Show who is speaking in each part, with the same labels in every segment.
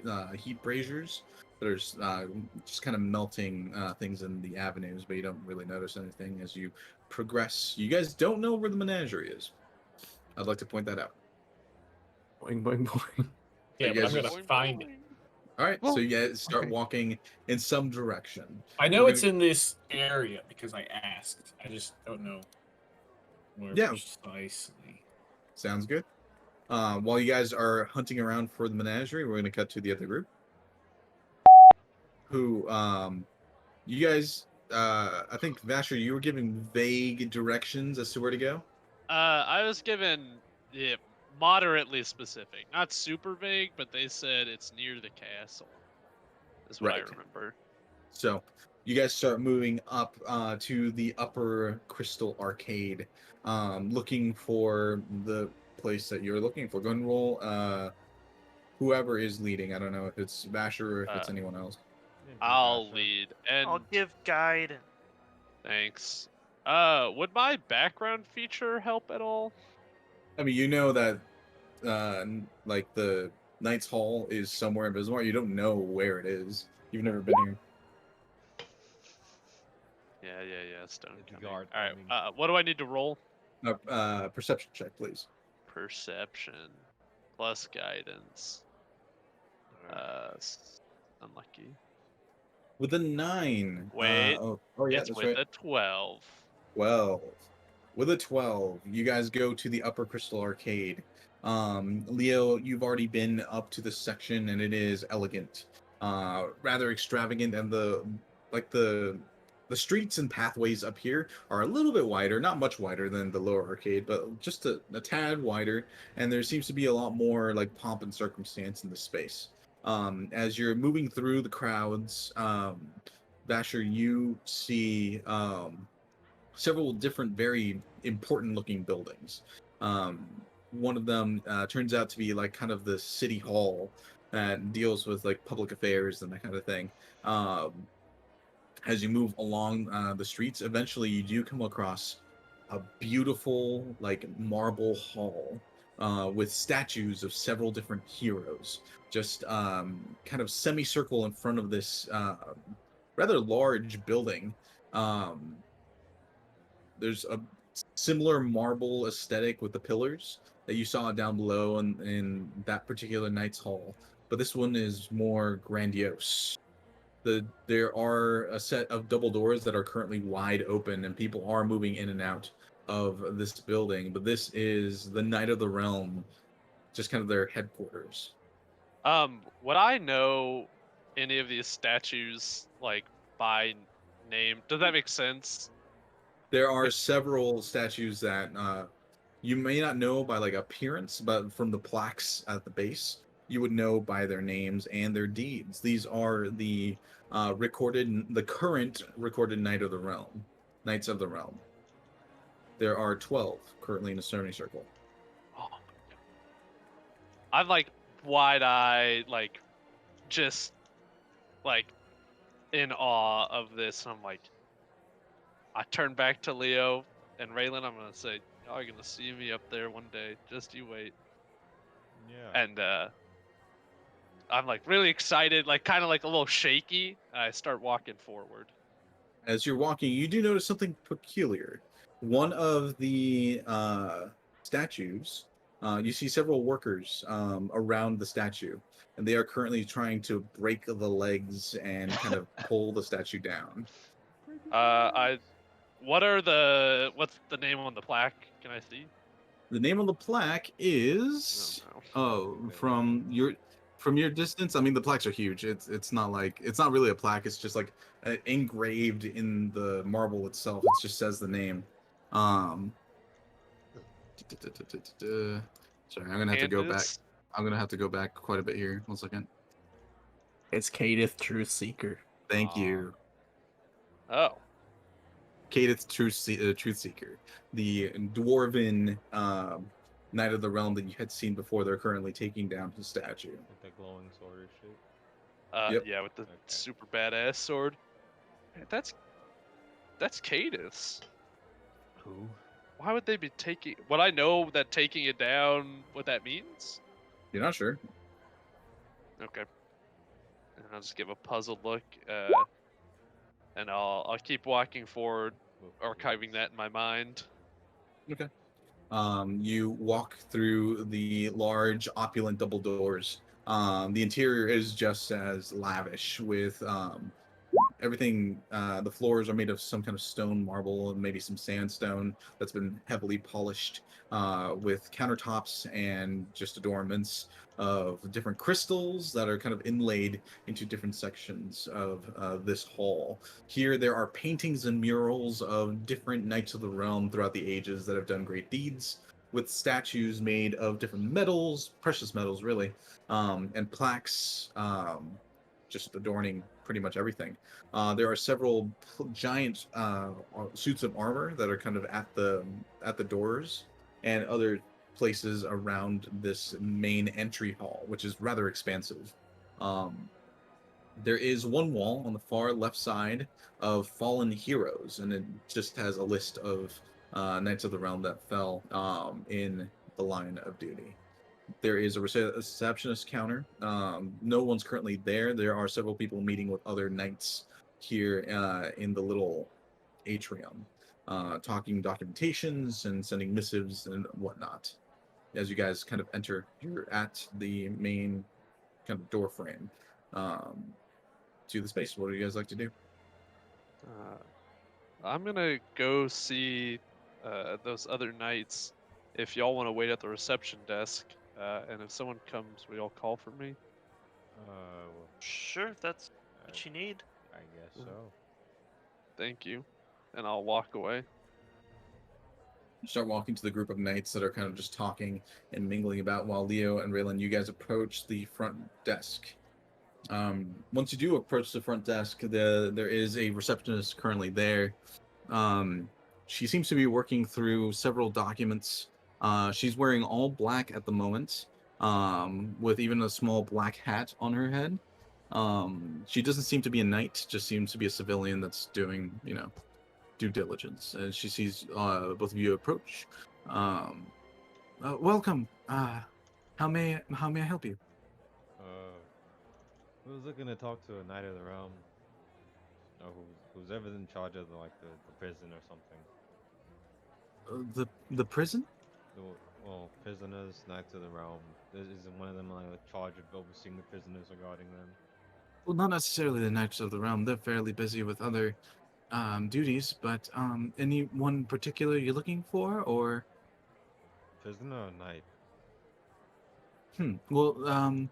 Speaker 1: those heat braziers that are just kind of melting things in the avenues, but you don't really notice anything as you progress. You guys don't know where the menagerie is. I'd like to point that out.
Speaker 2: Boing, boing, boing.
Speaker 3: Yeah,
Speaker 1: you
Speaker 3: but I'm
Speaker 1: guys
Speaker 3: gonna
Speaker 1: just-
Speaker 3: find it.
Speaker 1: All right, so
Speaker 2: Well,
Speaker 1: you guys start
Speaker 2: okay.
Speaker 1: walking in some direction.
Speaker 3: I know
Speaker 1: We're
Speaker 3: it's in this area because I asked. I just don't know where
Speaker 1: Yeah.
Speaker 3: precisely.
Speaker 1: Sounds good. While you guys are hunting around for the menagerie, we're going to cut to the other group. Who, you guys, I think, Vasher, you were giving vague directions as to where to go.
Speaker 4: I was given moderately specific, not super vague, but they said it's near the castle. Is what I
Speaker 1: Right.
Speaker 4: remember.
Speaker 1: So you guys start moving up to the upper crystal arcade, looking for the place that you're looking for. Go ahead and roll whoever is leading. I don't know if it's Vasher or if it's anyone else.
Speaker 4: I'll lead, and
Speaker 5: I'll give guide.
Speaker 4: thanks. Would my background feature help at all?
Speaker 1: I mean, you know that like the Knight's Hall is somewhere in Bismarck. You don't know where it is. You've never been here.
Speaker 4: Yeah. Stone.
Speaker 6: The guard
Speaker 4: All right.
Speaker 6: coming.
Speaker 4: What do I need to roll?
Speaker 1: Perception check, please.
Speaker 4: Perception plus guidance. Unlucky.
Speaker 1: With a 9.
Speaker 4: Wait.
Speaker 1: Oh yeah,
Speaker 4: It's
Speaker 1: that's
Speaker 4: with
Speaker 1: right.
Speaker 4: a 12.
Speaker 1: 12. With a 12, you guys go to the upper crystal arcade. Leo, you've already been up to this section, and it is elegant, rather extravagant, and the streets and pathways up here are a little bit wider, not much wider than the lower arcade, but just a tad wider, and there seems to be a lot more like pomp and circumstance in the space. As you're moving through the crowds, Vasher, you see several different very important looking buildings. One of them turns out to be like kind of the city hall that deals with like public affairs and that kind of thing. As you move along the streets, eventually you do come across a beautiful like marble hall with statues of several different heroes, just kind of semicircle in front of this rather large building. There's a similar marble aesthetic with the pillars that you saw down below in that particular Knight's Hall, but this one is more grandiose. There are a set of double doors that are currently wide open, and people are moving in and out of this building, but this is the Knight of the Realm, just kind of their headquarters.
Speaker 4: Would I know any of these statues like by name? Does that make sense?
Speaker 1: There are several statues that you may not know by like appearance, but from the plaques at the base, you would know by their names and their deeds. These are the current recorded Knights of the Realm. There are 12 currently in the Stony Circle.
Speaker 4: Oh. I'm like wide-eyed, like just like in awe of this. I'm like, I turn back to Leo and Raylan. I'm gonna say, y'all are gonna see me up there one day. Just you wait.
Speaker 6: Yeah.
Speaker 4: And I'm like really excited, like kind of like a little shaky. I start walking forward.
Speaker 1: As you're walking, you do notice something peculiar. One of the statues, you see several workers around the statue, and they are currently trying to break the legs and kind of pull the statue down.
Speaker 4: What's the name on the plaque? Can I see?
Speaker 1: The name on the plaque is
Speaker 4: Oh, no.
Speaker 1: from your distance. I mean, the plaques are huge. It's not really a plaque. It's just like engraved in the marble itself. It just says the name. Sorry, I'm gonna have to go back.
Speaker 4: Candace?
Speaker 1: I'm gonna have to go back quite a bit here. 1 second.
Speaker 2: It's Kadith Truth Seeker.
Speaker 1: Thank you.
Speaker 4: Oh.
Speaker 1: Kadith Truth Seeker, the dwarven Knight of the Realm that you had seen before. They're currently taking down his statue.
Speaker 6: With the glowing sword or shit.
Speaker 1: Yep.
Speaker 4: Yeah, with the super badass sword. That's Cadus.
Speaker 6: Who?
Speaker 4: Why would they be taking? Would I know that taking it down what that means?
Speaker 1: You're not sure.
Speaker 4: Okay. And I'll just give a puzzled look, and I'll keep walking forward, archiving that in my mind.
Speaker 1: Okay. You walk through the large, opulent double doors. The interior is just as lavish with everything. The floors are made of some kind of stone, marble, and maybe some sandstone that's been heavily polished, with countertops and just adornments of different crystals that are kind of inlaid into different sections of this hall. Here, there are paintings and murals of different knights of the realm throughout the ages that have done great deeds, with statues made of different metals, precious metals, really, and plaques, just adorning pretty much everything. There are several giant suits of armor that are kind of at the doors, and other places around this main entry hall, which is rather expansive. Um, there is one wall on the far left side of fallen heroes, and it just has a list of knights of the realm that fell in the line of duty. There is a receptionist counter. No one's currently there. There are several people meeting with other knights here in the little atrium, talking documentations and sending missives and whatnot. As you guys kind of enter, you're at the main kind of door frame um, to the space. What do you guys like to do?
Speaker 4: Uh, I'm gonna go see those other knights. If y'all want to wait at the reception desk, and if someone comes, will y'all call for me?
Speaker 6: Well,
Speaker 5: Sure, if that's
Speaker 6: I,
Speaker 5: what you need.
Speaker 6: I guess
Speaker 4: Uh,
Speaker 6: so.
Speaker 4: Thank you, and I'll walk away.
Speaker 1: You start walking to the group of knights that are kind of just talking and mingling about while Leo and Raylan, you guys approach the front desk. Once you do approach the front desk, there is a receptionist currently there. Um, she seems to be working through several documents. She's wearing all black at the moment, with even a small black hat on her head. She doesn't seem to be a knight, just seems to be a civilian that's doing, due diligence. As she sees both of you approach. Um, Welcome. How may I help you?
Speaker 6: Uh, I was looking to talk to a knight of the realm, who's ever in charge of the prison or something.
Speaker 1: The prison?
Speaker 6: The, well, prisoners, knights of the realm. Isn't one of them like in charge of overseeing the prisoners or guarding them?
Speaker 1: Well, not necessarily the Knights of the Realm. They're fairly busy with other duties, but any one particular you're looking for, or
Speaker 6: Prisoner or knight?
Speaker 1: well,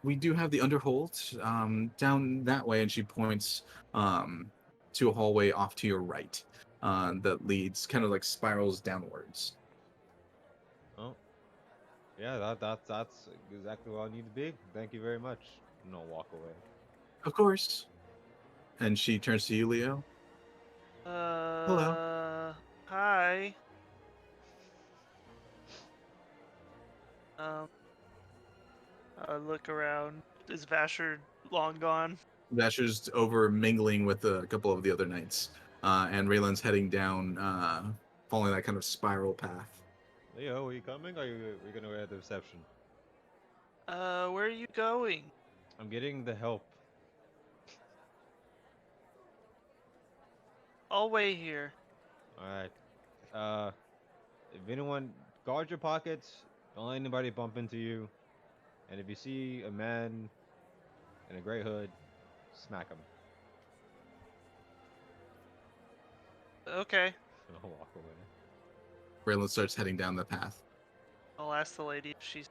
Speaker 1: we do have the Underhold down that way, and she points um, to a hallway off to your right that leads kind of like spirals downwards.
Speaker 6: Oh, yeah, that's exactly what I need to be. Thank you very much. And I'll walk away.
Speaker 1: Of course. And she turns to you, Leo. Hello.
Speaker 5: Hi. Um, look around. Is Vasher long gone?
Speaker 1: Vasher's over mingling with a couple of the other knights, and Raylan's heading down, following that kind of spiral path.
Speaker 6: Leo, are you coming? Or are we gonna go at the reception?
Speaker 5: Where are you going?
Speaker 6: I'm getting the help.
Speaker 5: I'll wait here.
Speaker 6: All right. Uh, if anyone, guard your pockets. Don't let anybody bump into you. And if you see a man in a gray hood, smack him.
Speaker 5: Okay.
Speaker 6: And I'll walk away.
Speaker 1: Raylan starts heading down the path.
Speaker 5: I'll ask the lady if she's.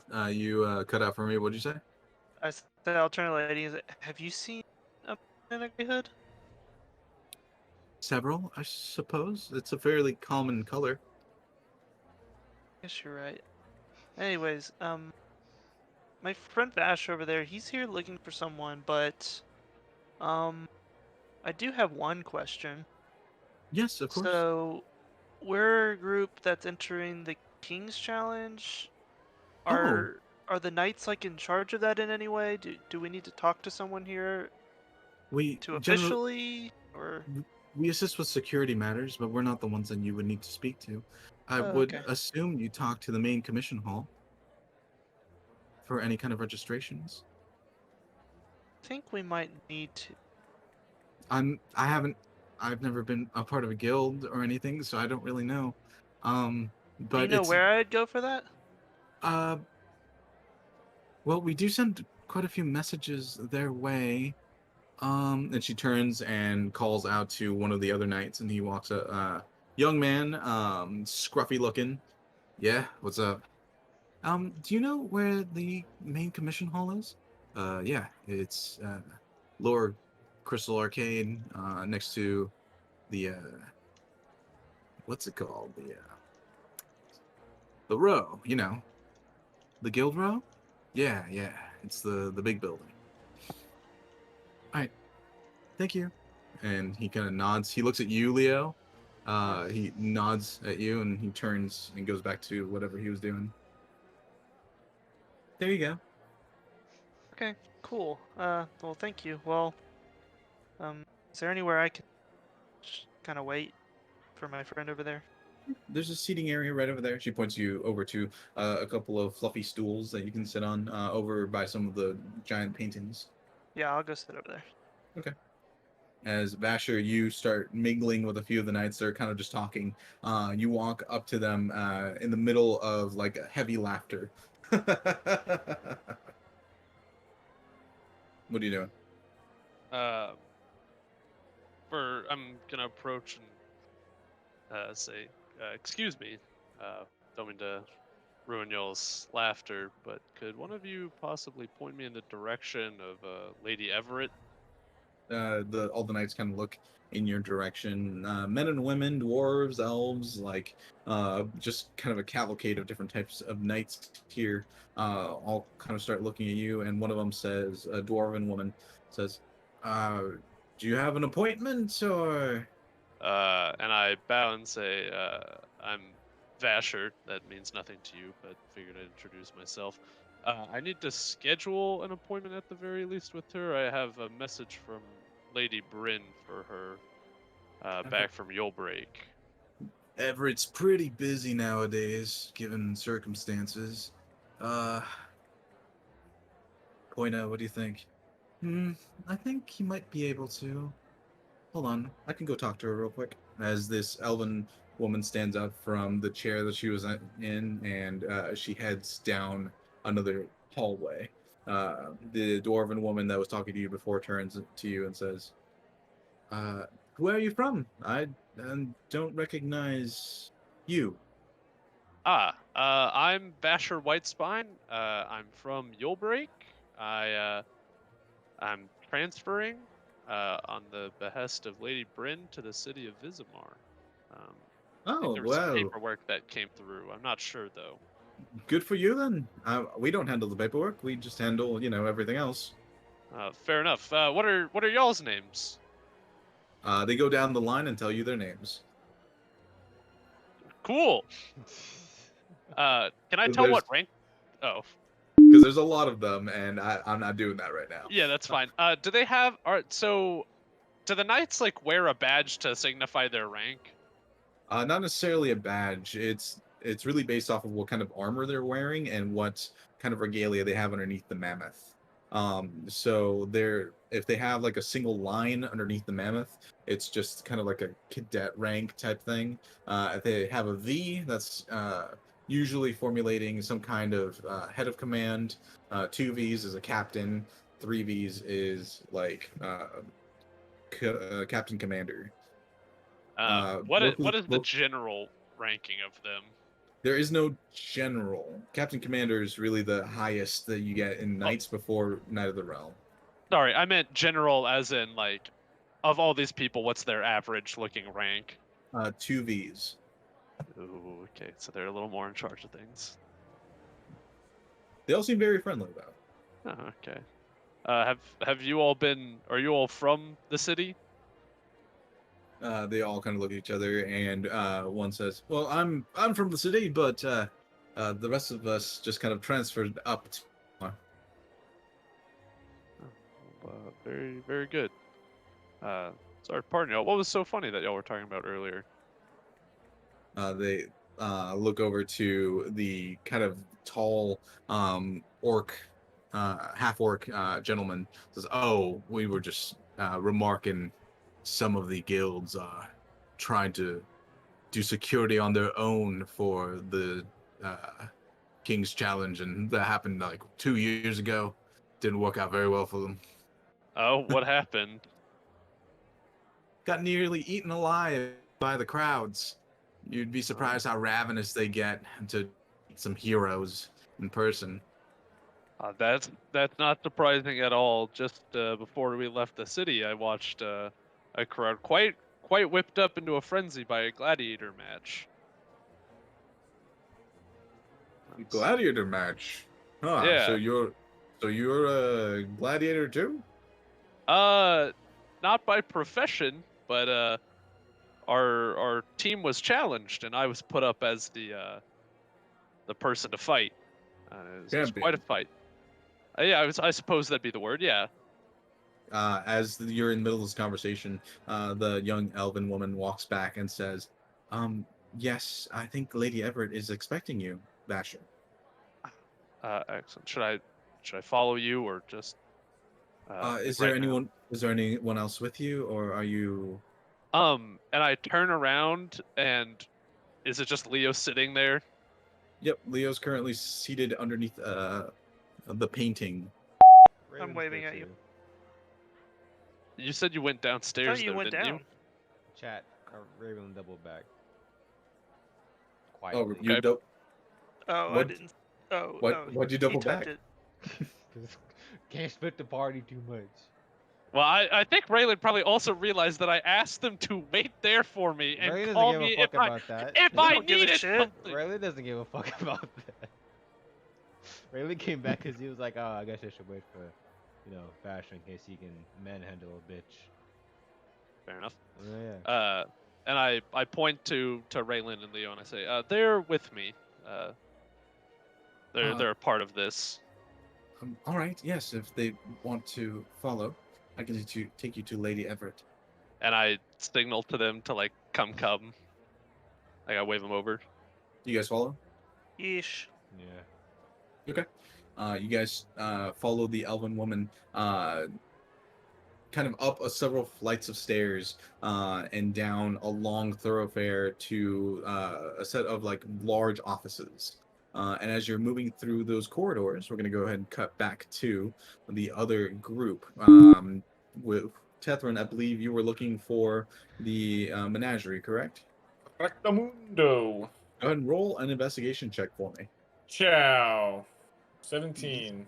Speaker 1: You cut out for me. What'd you say?
Speaker 5: I said I'll turn to the lady and say, have you seen a man in a gray hood?
Speaker 1: Several, I suppose. It's a fairly common color.
Speaker 5: Guess you're right. Anyways, my friend Vash over there, he's here looking for someone, but I do have one question.
Speaker 1: Yes, of course.
Speaker 5: So, we're a group that's entering the King's Challenge.
Speaker 1: Oh.
Speaker 5: Are the knights like in charge of that in any way? Do we need to talk to someone here
Speaker 1: We
Speaker 5: to
Speaker 1: generally
Speaker 5: officially or?
Speaker 1: we assist with security matters, but we're not the ones that you would need to speak to. I
Speaker 5: Oh,
Speaker 1: would
Speaker 5: okay.
Speaker 1: assume you talk to the main commission hall. for any kind of registrations?
Speaker 5: I think we might need to.
Speaker 1: I've never been a part of a guild or anything, so I don't really know.
Speaker 5: Do you
Speaker 1: But
Speaker 5: know
Speaker 1: it's
Speaker 5: where I'd go for that?
Speaker 1: uh well, we do send quite a few messages their way. And she turns and calls out to one of the other knights, and he walks up. Young man, scruffy looking. Yeah, what's up? Do you know where the main commission hall is? Yeah, it's lower Crystal Arcade, next to the what's it called? The row, you know, the guild row. Yeah, yeah, it's the big building. All right, thank you. And he kind of nods. He looks at you, Leo. He nods at you, and he turns and goes back to whatever he was doing. There you go.
Speaker 5: Okay, cool. Well, thank you. Well, is there anywhere I can kind of wait for my friend over there?
Speaker 1: There's a seating area right over there. She points you over to a couple of fluffy stools that you can sit on over by some of the giant paintings.
Speaker 5: Yeah, I'll go sit over there.
Speaker 1: Okay. As Vasher, you start mingling with a few of the knights. They're kind of just talking. You walk up to them in the middle of like heavy laughter. What are you doing?
Speaker 4: Uh, I'm gonna approach and say, "Excuse me, don't mean to ruin y'all's laughter, but could one of you possibly point me in the direction of Lady Everett?"
Speaker 1: All the knights kind of look in your direction. Men and women, dwarves, elves, like just kind of a cavalcade of different types of knights here. All kind of start looking at you, and one of them says, a dwarven woman says, "Do you have an appointment or?"
Speaker 4: And I bow and say, "I'm Vasher. That means nothing to you, but figured I'd introduce myself. I need to schedule an appointment at the very least with her. I have a message from Lady Bryn for her,
Speaker 1: Okay.
Speaker 4: back from Yulbreak."
Speaker 1: Everett's pretty busy nowadays, given circumstances. Uh, Poina, what do you think? I think he might be able to. Hold on, I can go talk to her real quick. As this elven woman stands up from the chair that she was in, and she heads down another hallway. The dwarven woman that was talking to you before turns to you and says, uh, "Where are you from? I don't recognize you."
Speaker 4: I'm Vasher Whitespine. I'm from Yulbreak. I'm transferring on the behest of Lady Bryn to the city of Vizimar. I think
Speaker 1: Oh,
Speaker 4: there was some
Speaker 1: well,
Speaker 4: paperwork that came through. I'm not sure though.
Speaker 1: good for you then. We don't handle the paperwork. We just handle, everything else.
Speaker 4: Fair enough. What are y'all's names?
Speaker 1: They go down the line and tell you their names.
Speaker 4: Cool. Can I tell
Speaker 1: There's
Speaker 4: what rank? Oh,
Speaker 1: because there's a lot of them, and I'm not doing that right now.
Speaker 4: yeah, that's fine. Do they have? So do the knights like wear a badge to signify their rank?
Speaker 1: Not necessarily a badge. It's really based off of what kind of armor they're wearing and what kind of regalia they have underneath the mammoth. So they're if they have like a single line underneath the mammoth, it's just kind of like a cadet rank type thing. If they have a V, that's usually formulating some kind of head of command. Two Vs is a captain. Three Vs is like captain commander.
Speaker 4: What is the general ranking of them?
Speaker 1: There is no general. Captain Commander is really the highest that you get in
Speaker 4: Oh,
Speaker 1: Knights before Knight of the Realm.
Speaker 4: sorry, I meant general as in like of all these people, what's their average looking rank?
Speaker 1: Two Vs.
Speaker 4: Ooh, okay, so they're a little more in charge of things.
Speaker 1: They all seem very friendly though.
Speaker 4: Oh, okay. Have you all been? Are you all from the city?
Speaker 1: They all kind of look at each other, and one says, "Well, I'm from the city, but the rest of us just kind of transferred up."
Speaker 4: Oh, well, very good. Sorry, pardon y'all. What was so funny that y'all were talking about earlier?
Speaker 1: They look over to the kind of tall orc, half orc gentleman. Says, "Oh, we were just remarking some of the guilds trying to do security on their own for the King's Challenge, and that happened like 2 years ago. Didn't work out very well for them.
Speaker 4: Oh, what happened?
Speaker 1: Got nearly eaten alive by the crowds. You'd be surprised how ravenous they get to eat some heroes in person."
Speaker 4: That's not surprising at all. Just before we left the city, I watched a crowd quite whipped up into a frenzy by a gladiator match.
Speaker 1: Gladiator match. Huh,
Speaker 4: Yeah.
Speaker 1: so you're a gladiator too?
Speaker 4: Uh, not by profession, but our team was challenged, and I was put up as the person to fight. It was quite a
Speaker 1: Champion.
Speaker 4: fight. Yeah, I suppose that'd be the word. Yeah.
Speaker 1: As you're in the middle of this conversation, the young elven woman walks back and says, yes, I think Lady Everett is expecting you, Basher."
Speaker 4: Excellent. Should I follow you or just
Speaker 1: Is there
Speaker 4: right now?
Speaker 1: anyone else with you, or are you?
Speaker 4: And I turn around, and is it just Leo sitting there?
Speaker 1: Yep, Leo's currently seated underneath the painting.
Speaker 6: Raven's
Speaker 5: waving
Speaker 6: there
Speaker 5: at you.
Speaker 6: too.
Speaker 4: You said you went
Speaker 5: I
Speaker 4: downstairs
Speaker 5: thought you
Speaker 4: though,
Speaker 5: went
Speaker 4: didn't you?
Speaker 5: down.
Speaker 6: Chat. Raven doubled back.
Speaker 1: Oh,
Speaker 6: Quietly.
Speaker 1: you
Speaker 4: Okay.
Speaker 1: don't.
Speaker 5: Oh, I
Speaker 1: What?
Speaker 5: didn't. Oh,
Speaker 1: What?
Speaker 5: oh.
Speaker 1: What'd you
Speaker 5: He
Speaker 1: double
Speaker 5: typed
Speaker 1: back?
Speaker 5: it.
Speaker 6: Can't split the party too much.
Speaker 4: Well, I think Raylan probably also realized that I asked them to wait there for me and
Speaker 6: Ray doesn't
Speaker 4: call
Speaker 6: give a
Speaker 4: me
Speaker 6: fuck about that.
Speaker 4: if
Speaker 5: We
Speaker 4: I
Speaker 5: don't give a
Speaker 4: needed
Speaker 5: shit.
Speaker 4: something.
Speaker 6: Rayleigh doesn't give a fuck about that. Rayleigh came back because he was like, oh, I guess I should wait for, Basher in case he can manhandle a bitch.
Speaker 4: Fair enough.
Speaker 6: Oh, yeah.
Speaker 4: And I point to Raylan and Leo and I say, they're with me. They're a part of this.
Speaker 1: All right. Yes, if they want to follow, I can take you to Lady Everett.
Speaker 4: And I signal to them to like come. Like I wave them over.
Speaker 1: You guys follow?
Speaker 5: Yeesh.
Speaker 6: Yeah.
Speaker 1: Okay. You guys follow the elven woman kind of up several flights of stairs and down a long thoroughfare to a set of like large offices. And as you're moving through those corridors, we're going to go ahead and cut back to the other group. With Tethrin, I believe you were looking for the menagerie, correct?
Speaker 3: Rectamundo.
Speaker 1: Go ahead and roll an investigation check for me.
Speaker 3: Ciao. 17.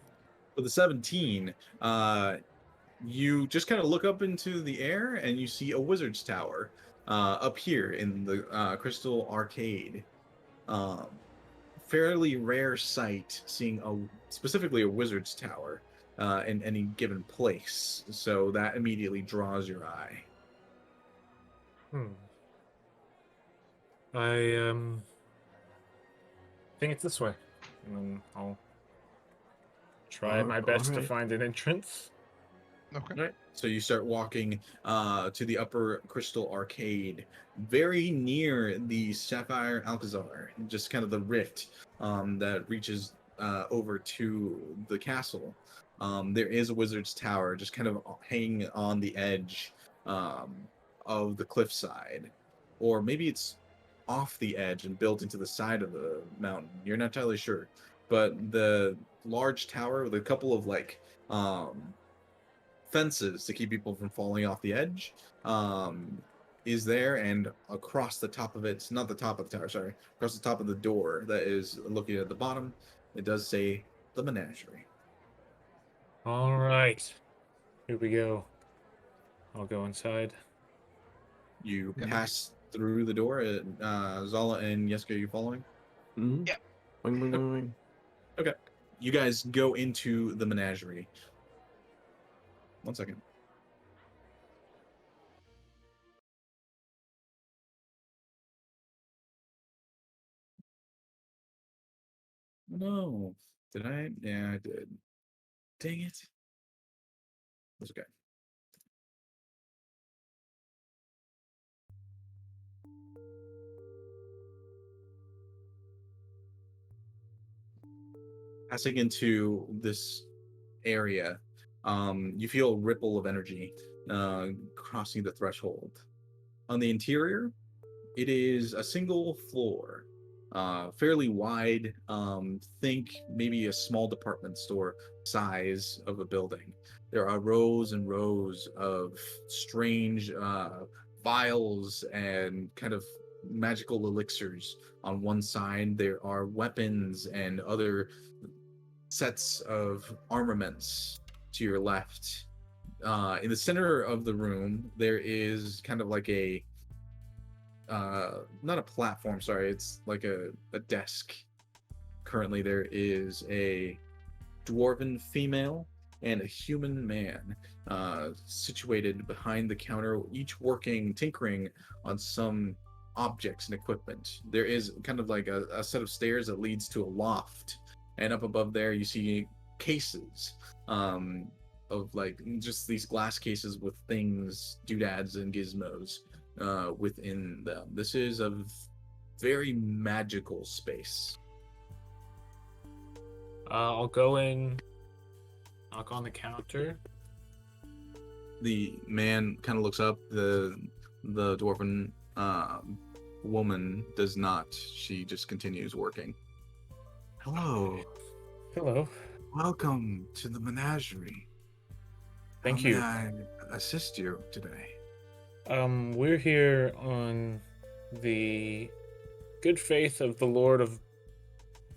Speaker 1: For the 17, you just kind of look up into the air and you see a wizard's tower up here in the crystal arcade. Um, Fairly rare sight seeing specifically a wizard's tower in any given place, so that immediately draws your eye.
Speaker 3: I think it's this way. And then I'll try my best to
Speaker 2: alright.
Speaker 3: find an entrance.
Speaker 7: Okay.
Speaker 1: Right. So you start walking to the upper crystal arcade, very near the Sapphire Alcazar, just kind of the rift that reaches over to the castle. There is a wizard's tower, just kind of hanging on the edge um, of the cliffside, or maybe it's off the edge and built into the side of the mountain. You're not entirely sure, but the large tower with a couple of like fences to keep people from falling off the edge is there, and across the top of it, not the top of the tower, sorry, across the top of the door that is looking at the bottom, it does say the menagerie.
Speaker 3: All right. Here we go. I'll go inside.
Speaker 1: You
Speaker 7: Yeah.
Speaker 1: pass through the door. Zala and Yeska, are you following?
Speaker 2: Mm-hmm.
Speaker 7: Yeah.
Speaker 2: Wing, wing, wing, wing.
Speaker 1: Okay. You guys go into the menagerie. 1 second. No. Did I? Yeah, I did. Dang it. That's okay. passing into this area, you feel a ripple of energy crossing the threshold. On the interior, it is a single floor, fairly wide. Think maybe a small department store size of a building. There are rows and rows of strange vials and kind of magical elixirs on one side. There are weapons and other sets of armaments to your left. In the center of the room, there is kind of like a not a platform, sorry, it's like a desk. Currently there is a dwarven female and a human man situated behind the counter, each working, tinkering on some objects and equipment. There is kind of like a set of stairs that leads to a loft, and up above there you see cases of like just these glass cases with things, doodads and gizmos within them. This is a very magical space.
Speaker 3: I'll go in, knock on the counter.
Speaker 1: The man kind of looks up. The dwarven woman does not. She just continues working. Hello.
Speaker 3: Hello.
Speaker 1: Welcome to the menagerie.
Speaker 3: Thank
Speaker 1: How
Speaker 3: you.
Speaker 1: may I assist you today?
Speaker 3: We're here on the good faith of the Lord of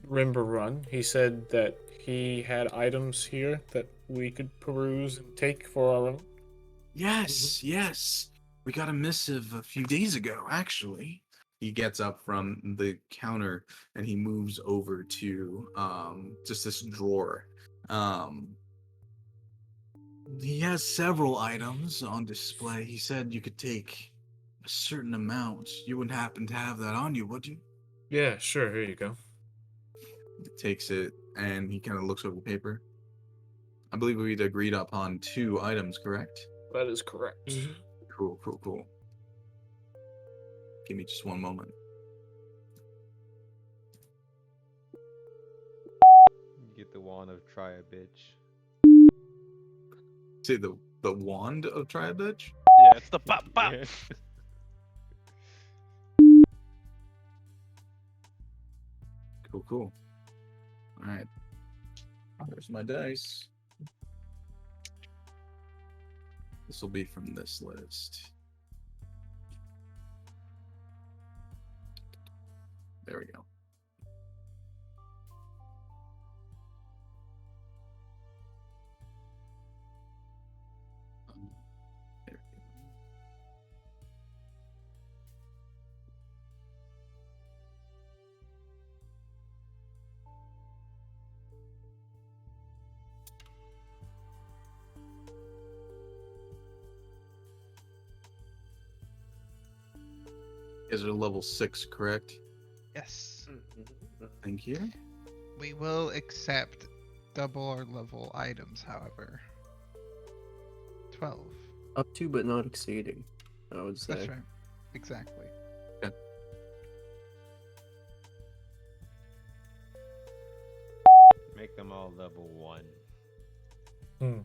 Speaker 3: Rimberrun. He said that he had items here that we could peruse and take for our own.
Speaker 1: Yes, yes. We got a missive a few days ago, actually. He gets up from the counter and he moves over to just this drawer. He has several items on display. He said you could take a certain amount. You wouldn't happen to have that on you, would you?
Speaker 3: Yeah, sure. Here you go.
Speaker 1: He takes it and he kind of looks over the paper. I believe we'd agreed upon 2 items, correct?
Speaker 3: That is correct.
Speaker 1: Cool, cool, cool. Give me just one moment.
Speaker 6: Get the wand of try a bitch.
Speaker 1: Say the wand of try a bitch?
Speaker 6: Yeah.
Speaker 4: It's the bop bop.
Speaker 6: Yeah.
Speaker 1: Cool, cool. All right. There's my dice. This will be from this list. There we go. There we go. You guys are level 6, correct?
Speaker 7: Yes.
Speaker 1: Thank you.
Speaker 7: We will accept double our level items, however. 12.
Speaker 2: Up to but not exceeding, I would say.
Speaker 7: That's right. Exactly.
Speaker 6: Make them all level 1.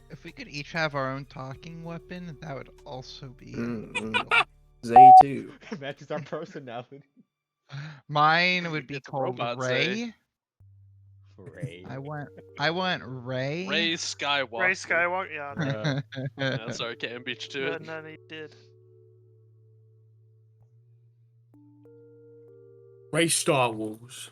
Speaker 7: If we could each have our own talking weapon, that would also be
Speaker 2: Mm-mm.
Speaker 7: cool.
Speaker 2: Zay too.
Speaker 6: Matches our personality.
Speaker 7: Mine would be
Speaker 4: Get the
Speaker 7: called
Speaker 4: robot
Speaker 7: Ray.
Speaker 6: Ray.
Speaker 7: I want Ray.
Speaker 4: Ray Skywalker.
Speaker 5: Ray Skywalker. Yeah, no,
Speaker 4: That's our Cambridge to it.
Speaker 5: none he did.
Speaker 3: Ray Star Wars.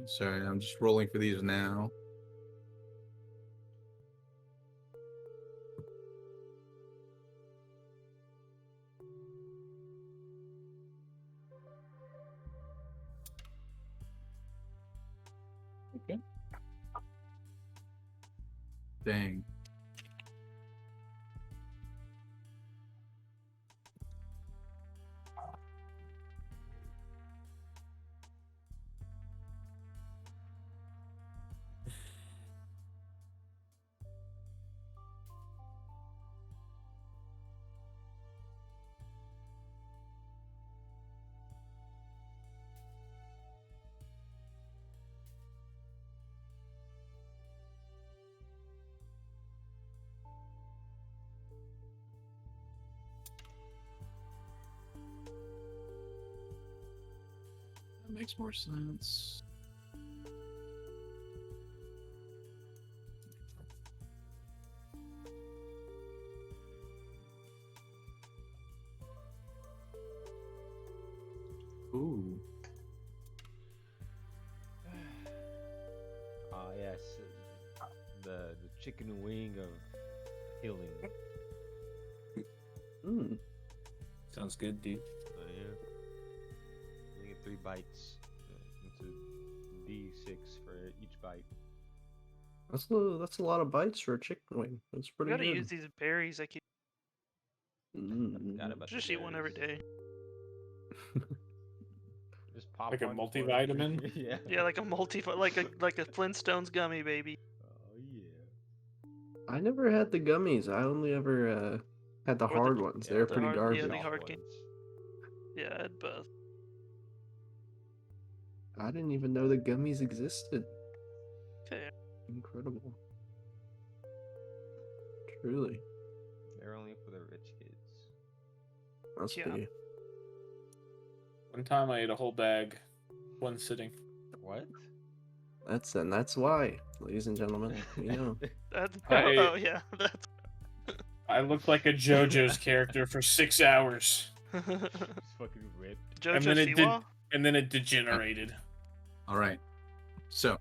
Speaker 1: Sorry, I'm just rolling for these now. Okay. Dang. makes more sense. Ooh.
Speaker 6: Ah, yes. The chicken wing of healing.
Speaker 2: Mm.
Speaker 3: Sounds good, dude.
Speaker 6: Oh, yeah. You get 3 bites into D6 for each bite.
Speaker 2: That's a lot of bites for a chicken wing. That's
Speaker 5: We
Speaker 2: pretty
Speaker 5: gotta
Speaker 2: good.
Speaker 5: use these berries. I keep
Speaker 6: Forgot about the
Speaker 5: just eat one every
Speaker 6: berries.
Speaker 5: day.
Speaker 6: Just pop
Speaker 3: Like a
Speaker 6: one before every
Speaker 3: multivitamin?
Speaker 6: drink. Yeah.
Speaker 5: Yeah, like a like a Flintstones gummy, baby.
Speaker 6: Oh yeah.
Speaker 2: I never had the gummies. I only ever had the
Speaker 5: Or the-
Speaker 2: hard ones.
Speaker 6: Yeah,
Speaker 2: They're
Speaker 5: the
Speaker 2: pretty
Speaker 5: hard-
Speaker 2: garbage.
Speaker 5: yeah, the
Speaker 6: soft
Speaker 5: hard
Speaker 6: ones.
Speaker 5: Yeah, I had both.
Speaker 2: I didn't even know the gummies existed.
Speaker 5: Okay.
Speaker 2: Incredible. Truly.
Speaker 6: They're only for the rich kids.
Speaker 2: Must
Speaker 5: Yeah.
Speaker 2: be.
Speaker 3: One time I ate a whole bag, one sitting.
Speaker 6: What?
Speaker 2: That's why, ladies and gentlemen. You know.
Speaker 5: Oh yeah, that's.
Speaker 3: I looked like a JoJo's character for 6 hours,
Speaker 6: Just fucking ripped.
Speaker 5: Jojo
Speaker 3: and then it
Speaker 5: Siwa?
Speaker 3: and then it degenerated.
Speaker 1: All right. So,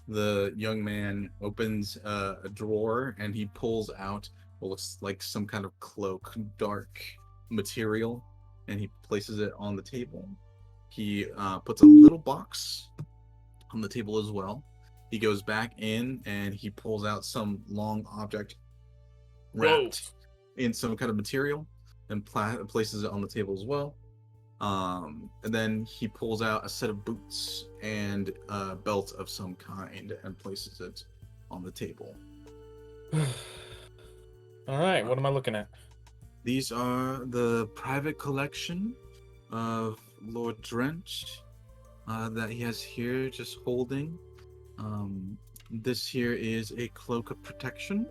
Speaker 1: the young man opens a drawer and he pulls out what looks like some kind of cloak, dark material, and he places it on the table. He puts a little box on the table as well. He goes back in and he pulls out some long object wrapped in some kind of material and places it on the table as well. And then he pulls out a set of boots and a belt of some kind and places it on the table.
Speaker 3: All right, what am I looking at?
Speaker 1: These are the private collection of Lord Drench that he has here just holding. This here is a cloak of protection.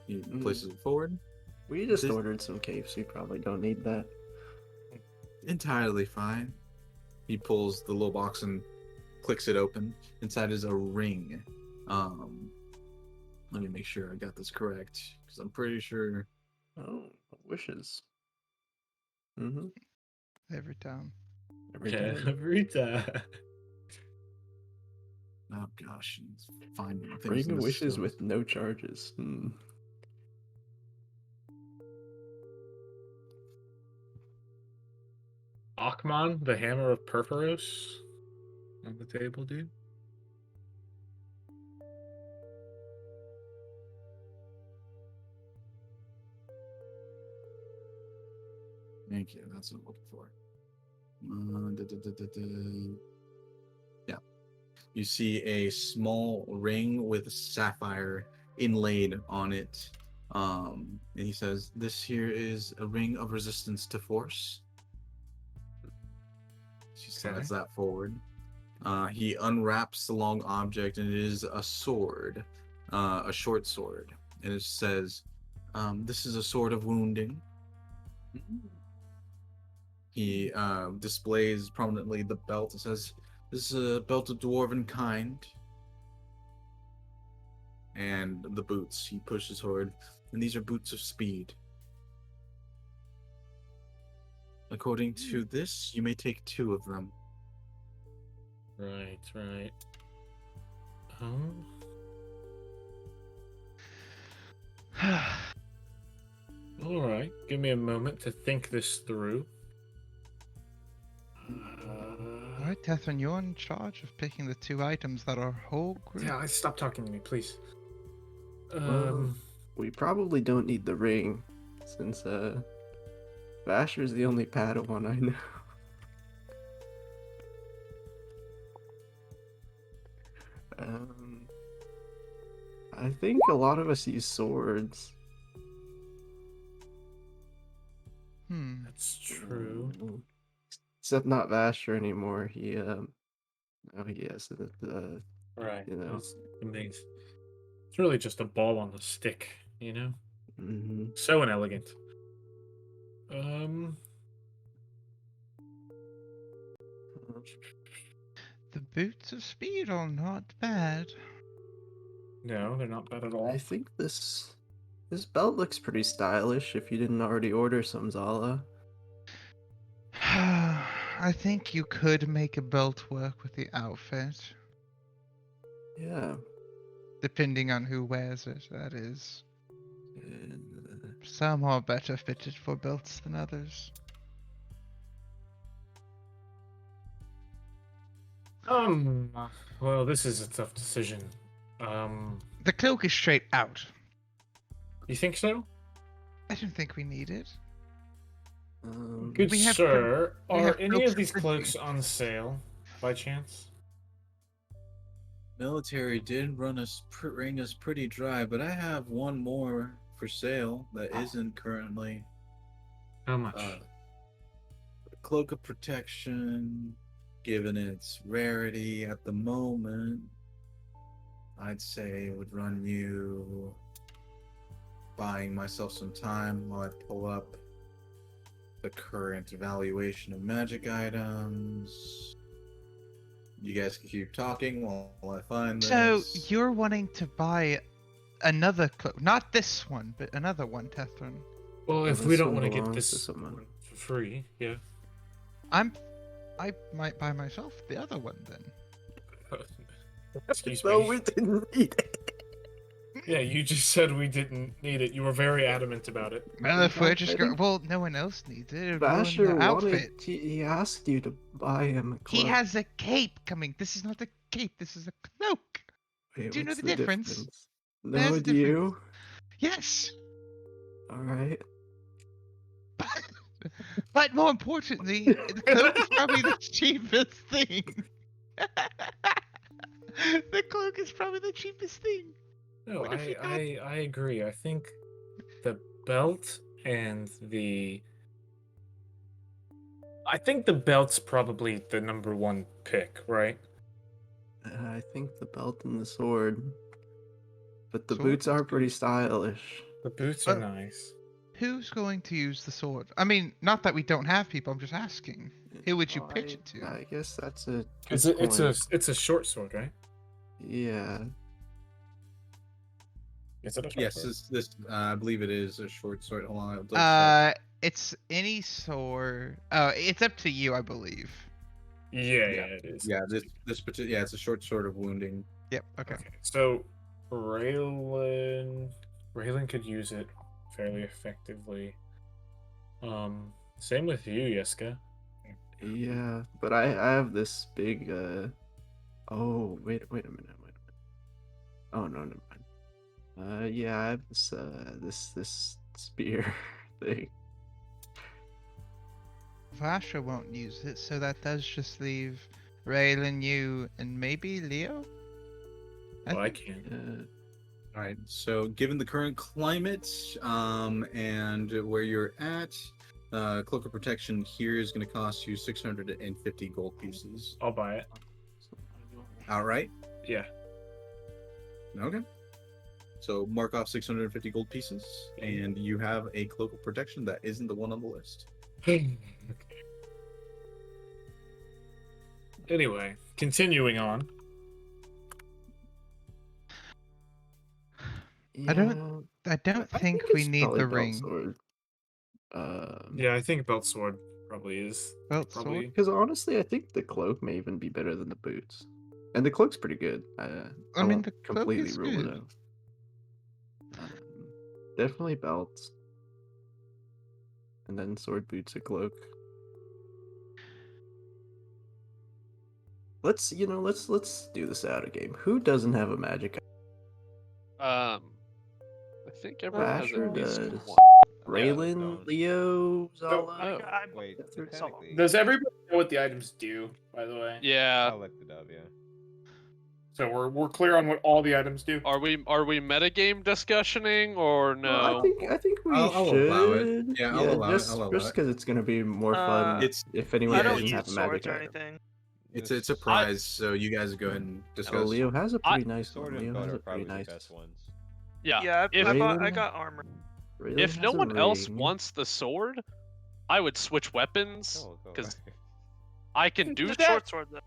Speaker 1: He places it forward.
Speaker 2: We just
Speaker 1: This-
Speaker 2: ordered some capes. We probably don't need that.
Speaker 1: Entirely fine. He pulls the little box and clicks it open. Inside is a ring. Let me make sure I got this correct because I'm pretty sure.
Speaker 2: Oh, wishes. Mm-hmm.
Speaker 7: Every time.
Speaker 2: Every time.
Speaker 3: Every time.
Speaker 1: Oh gosh, it's finding things.
Speaker 2: Ring
Speaker 1: in
Speaker 2: of
Speaker 1: this
Speaker 2: wishes
Speaker 1: stuff.
Speaker 2: with no charges. Hmm.
Speaker 3: Achman, the hammer of Perforos, on the table, dude.
Speaker 1: Thank you. That's what I'm looking for. Yeah. You see a small ring with sapphire inlaid on it. And he says, "This here is a ring of resistance to force." She slides that forward. He unwraps the long object, and it is a sword, a short sword. And it says, "This is a sword of wounding." He displays prominently the belt. It says, "This is a belt of dwarven kind." And the boots he pushes forward, and these are boots of speed. According to this, you may take 2 of them.
Speaker 3: Right. All right. Give me a moment to think this through.
Speaker 7: Alright, Catherine, you're in charge of picking the 2 items that our whole group.
Speaker 3: Yeah, stop talking to me, please.
Speaker 2: We probably don't need the ring, since Vasher's the only Padawan I know. I think a lot of us use swords.
Speaker 3: That's true.
Speaker 2: Except not Vasher anymore. He oh he has
Speaker 3: Right.
Speaker 2: you know.
Speaker 3: It's amazing. It's really just a ball on the stick, you know?
Speaker 2: Mm-hmm.
Speaker 3: So inelegant.
Speaker 7: The boots of speed are not bad.
Speaker 3: No, they're not bad at all.
Speaker 2: I think this belt looks pretty stylish. If you didn't already order some, Zala.
Speaker 7: I think you could make a belt work with the outfit,
Speaker 2: Yeah.
Speaker 7: depending on who wears it, that is.
Speaker 2: Uh,
Speaker 7: Some are better fitted for belts than others.
Speaker 3: Well, this is a tough decision.
Speaker 7: The cloak is straight out.
Speaker 3: You think so?
Speaker 7: I don't think we need it.
Speaker 3: Good
Speaker 7: We have
Speaker 3: sir,
Speaker 7: we
Speaker 3: are
Speaker 7: have
Speaker 3: any
Speaker 7: cloaks
Speaker 3: of these
Speaker 7: for
Speaker 3: cloaks
Speaker 7: free.
Speaker 3: on sale, by chance?
Speaker 1: Military did ring us pretty dry, but I have one more for sale that isn't currently.
Speaker 3: How much?
Speaker 1: Cloak of Protection, given its rarity at the moment, I'd say it would run you buying myself some time while I pull up the current valuation of magic items. You guys can keep talking while I find
Speaker 7: So
Speaker 1: this.
Speaker 7: you're wanting to buy another cloak, not this one, but another one, Tethrin.
Speaker 3: Well, if we
Speaker 2: this
Speaker 3: don't
Speaker 2: one
Speaker 3: want to get
Speaker 2: belongs to
Speaker 3: this
Speaker 2: someone.
Speaker 3: one for free, yeah.
Speaker 7: I might buy myself the other one then.
Speaker 3: Excuse
Speaker 2: No,
Speaker 3: me.
Speaker 2: we didn't need it.
Speaker 3: Yeah, you just said we didn't need it. You were very adamant about it.
Speaker 7: Well, if we're just
Speaker 2: I
Speaker 7: going,
Speaker 2: think
Speaker 7: well, no one else needs it. It would ruin
Speaker 2: Basher
Speaker 7: the
Speaker 2: wanted.
Speaker 7: outfit.
Speaker 2: He asked you to buy him a cloak.
Speaker 7: He has a cape coming. This is not a cape. This is a cloak.
Speaker 2: Wait,
Speaker 7: Do you know
Speaker 2: what's
Speaker 7: the difference? There's
Speaker 2: No,
Speaker 7: a
Speaker 2: do you?
Speaker 7: Yes.
Speaker 2: All right.
Speaker 7: But more importantly, the cloak is probably the cheapest thing. The cloak is probably the cheapest thing.
Speaker 3: No,
Speaker 7: What if you got-
Speaker 3: I agree. I think the belt and the... I think the belt's probably the number one pick, right?
Speaker 2: I think the belt and the sword. But the
Speaker 7: Sword
Speaker 2: boots
Speaker 7: is
Speaker 2: are
Speaker 7: good.
Speaker 2: pretty stylish.
Speaker 3: The boots are
Speaker 7: Well-
Speaker 3: nice.
Speaker 7: Who's going to use the sword? I mean, not that we don't have people. I'm just asking. Who would you
Speaker 2: Well,
Speaker 7: pitch it to?
Speaker 2: I guess that's a
Speaker 3: It's
Speaker 2: good
Speaker 3: a, it's a
Speaker 2: point.
Speaker 3: it's a short sword, right?
Speaker 2: Yeah.
Speaker 3: Is it a short
Speaker 1: Yes,
Speaker 3: sword?
Speaker 1: this I believe it is a short sword. Hold on, I'll double check.
Speaker 7: It's any sword. Oh, it's up to you, I believe.
Speaker 3: Yeah, it is.
Speaker 1: Yeah, this particular, yeah, it's a short sword of wounding.
Speaker 7: Yep. Okay.
Speaker 3: Okay, so Raylan could use it fairly effectively. Same with you, Yeska.
Speaker 2: Yeah, but I have this big oh wait a minute. Oh no, never mind. Yeah, I have this spear thing.
Speaker 7: Vasha won't use it, so that does just leave Raylan, you, and maybe Leo.
Speaker 3: Well, I
Speaker 7: think-
Speaker 3: can.
Speaker 1: All right. So, given the current climate, and where you're at, Cloak of Protection here is going to cost you 650 gold pieces.
Speaker 3: I'll buy it.
Speaker 1: Outright.
Speaker 3: Yeah.
Speaker 1: Okay. So mark off 650 gold pieces, and you have a Cloak of Protection that isn't the one on the list.
Speaker 3: Anyway, continuing on.
Speaker 2: Yeah,
Speaker 7: I don't think we
Speaker 2: it's
Speaker 7: need
Speaker 2: probably
Speaker 7: the
Speaker 2: belt
Speaker 7: ring.
Speaker 2: sword.
Speaker 3: Yeah, I think belt sword probably is.
Speaker 7: Belt
Speaker 3: Probably.
Speaker 7: sword.
Speaker 2: Because honestly, I think the cloak may even be better than the boots, and the cloak's pretty good.
Speaker 7: I
Speaker 2: I'll
Speaker 7: mean,
Speaker 2: not
Speaker 7: the cloak
Speaker 2: completely
Speaker 7: is
Speaker 2: rule
Speaker 7: good.
Speaker 2: it out. Definitely belts, and then sword, boots, a cloak. Let's do this out of game. Who doesn't have a magic?
Speaker 4: I think everyone has
Speaker 2: Basher
Speaker 4: at least
Speaker 2: does.
Speaker 4: one.
Speaker 2: Raylan,
Speaker 6: don't.
Speaker 2: Leo,
Speaker 3: So-
Speaker 2: Zala.
Speaker 5: I
Speaker 6: Wait,
Speaker 2: That's
Speaker 6: so
Speaker 2: right.
Speaker 6: technically,
Speaker 3: Does everybody know what the items do, by the way?
Speaker 4: Yeah.
Speaker 6: I looked it up, yeah.
Speaker 3: So we're clear on what all the items do?
Speaker 4: Are we metagame discussioning or no?
Speaker 2: Well, I think we
Speaker 1: I'll
Speaker 2: should.
Speaker 1: allow it. Yeah, I'll allow it.
Speaker 2: just
Speaker 1: I'll allow
Speaker 2: just
Speaker 1: it.
Speaker 2: because it's gonna be more fun.
Speaker 1: It's
Speaker 2: if anyone
Speaker 5: I don't
Speaker 2: doesn't
Speaker 5: use
Speaker 2: have a
Speaker 5: swords
Speaker 2: magic
Speaker 5: or
Speaker 2: item.
Speaker 5: anything.
Speaker 1: it's a prize, so you guys go ahead and
Speaker 2: Oh,
Speaker 1: discuss.
Speaker 2: Leo has a pretty nice
Speaker 6: Sword
Speaker 2: one.
Speaker 6: and
Speaker 2: Leo
Speaker 6: belt
Speaker 2: has
Speaker 6: are
Speaker 2: a pretty
Speaker 6: probably
Speaker 2: nice.
Speaker 6: the best ones.
Speaker 4: Yeah.
Speaker 5: Yeah,
Speaker 4: If
Speaker 5: I
Speaker 2: Raylan-
Speaker 5: got armor.
Speaker 2: Raylan
Speaker 4: if no
Speaker 2: has a
Speaker 4: one else
Speaker 2: ring.
Speaker 4: wants the sword, I would switch weapons
Speaker 6: Go
Speaker 4: because
Speaker 6: back.
Speaker 4: I can do
Speaker 5: Just
Speaker 4: that.
Speaker 5: short sword though.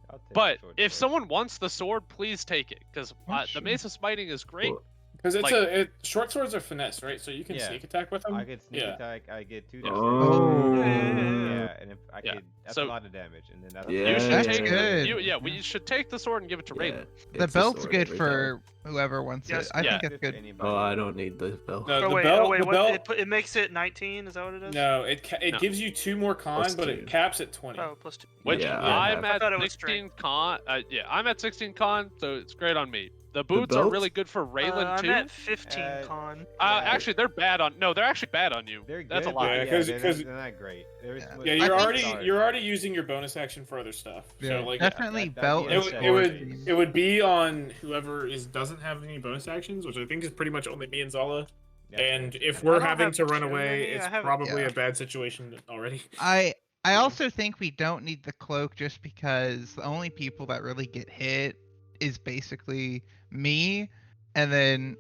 Speaker 6: I'll take the
Speaker 4: But
Speaker 6: short
Speaker 4: if
Speaker 6: sword.
Speaker 4: someone wants the sword, please take it, because
Speaker 7: Oh,
Speaker 4: the
Speaker 7: sure.
Speaker 4: mace of smiting is great.
Speaker 2: Well,
Speaker 3: Because it's
Speaker 4: Like-
Speaker 3: short swords are finesse, right? So you can
Speaker 6: Yeah.
Speaker 3: sneak attack with them.
Speaker 6: I get sneak
Speaker 3: yeah.
Speaker 6: attack. I get 2 to
Speaker 2: Oh.
Speaker 6: Yeah, and if I
Speaker 4: Yeah,
Speaker 6: could, that's
Speaker 4: so-
Speaker 6: a lot of damage, and then that's
Speaker 2: Yeah,
Speaker 4: You should
Speaker 7: That's
Speaker 4: take
Speaker 7: good.
Speaker 4: we should take the sword and give it to Raylan.
Speaker 7: The
Speaker 2: it's a
Speaker 7: belt's
Speaker 2: sword
Speaker 7: good
Speaker 2: every time.
Speaker 7: for whoever wants
Speaker 5: Yes,
Speaker 7: it. I
Speaker 4: yeah.
Speaker 7: think that's good.
Speaker 2: Oh, I don't need the belt.
Speaker 3: No,
Speaker 5: Oh
Speaker 3: the
Speaker 5: wait,
Speaker 3: belt.
Speaker 5: what?
Speaker 3: the belt.
Speaker 5: It makes it 19. Is that what it is?
Speaker 3: No, it
Speaker 4: No.
Speaker 3: gives you 2 more con,
Speaker 2: Plus
Speaker 3: but
Speaker 2: 2.
Speaker 3: it caps at 20.
Speaker 5: Oh, plus 2.
Speaker 4: Which
Speaker 2: Yeah,
Speaker 4: I'm
Speaker 5: I
Speaker 4: at
Speaker 5: thought it was
Speaker 4: 16
Speaker 5: strength.
Speaker 4: con. Yeah, I'm at 16 con, so it's great on me. The boots are
Speaker 2: belt?
Speaker 4: really good for Raylan
Speaker 5: I'm
Speaker 4: too.
Speaker 5: at 15
Speaker 6: Uh,
Speaker 5: con.
Speaker 6: Yeah.
Speaker 4: Actually, they're bad on. No, they're actually bad on you.
Speaker 6: They're good.
Speaker 4: That's a
Speaker 6: but
Speaker 4: lie.
Speaker 3: Yeah,
Speaker 6: Yeah,
Speaker 3: 'cause-
Speaker 6: they're,
Speaker 3: 'cause-
Speaker 6: not, they're not great.
Speaker 7: Yeah.
Speaker 3: Yeah,
Speaker 7: I
Speaker 3: you're
Speaker 7: think-
Speaker 3: already you're already using your bonus action for other stuff.
Speaker 7: Yeah,
Speaker 3: So like
Speaker 7: definitely
Speaker 6: that'd
Speaker 7: belt
Speaker 6: be
Speaker 7: and
Speaker 3: it,
Speaker 6: insane.
Speaker 3: would- it
Speaker 7: sword.
Speaker 3: would
Speaker 7: seem-
Speaker 3: it would be on whoever doesn't have any bonus actions, which I think is pretty much only me and Zala.
Speaker 6: That's
Speaker 3: And
Speaker 6: fair.
Speaker 3: if
Speaker 5: I
Speaker 3: we're
Speaker 5: don't
Speaker 3: having
Speaker 5: have
Speaker 3: to run
Speaker 5: too
Speaker 3: away,
Speaker 5: many,
Speaker 3: it's
Speaker 5: I haven't-
Speaker 3: probably
Speaker 7: Yeah.
Speaker 3: a bad situation already.
Speaker 7: I also think we don't need the cloak just because the only people that really get hit is basically me, and then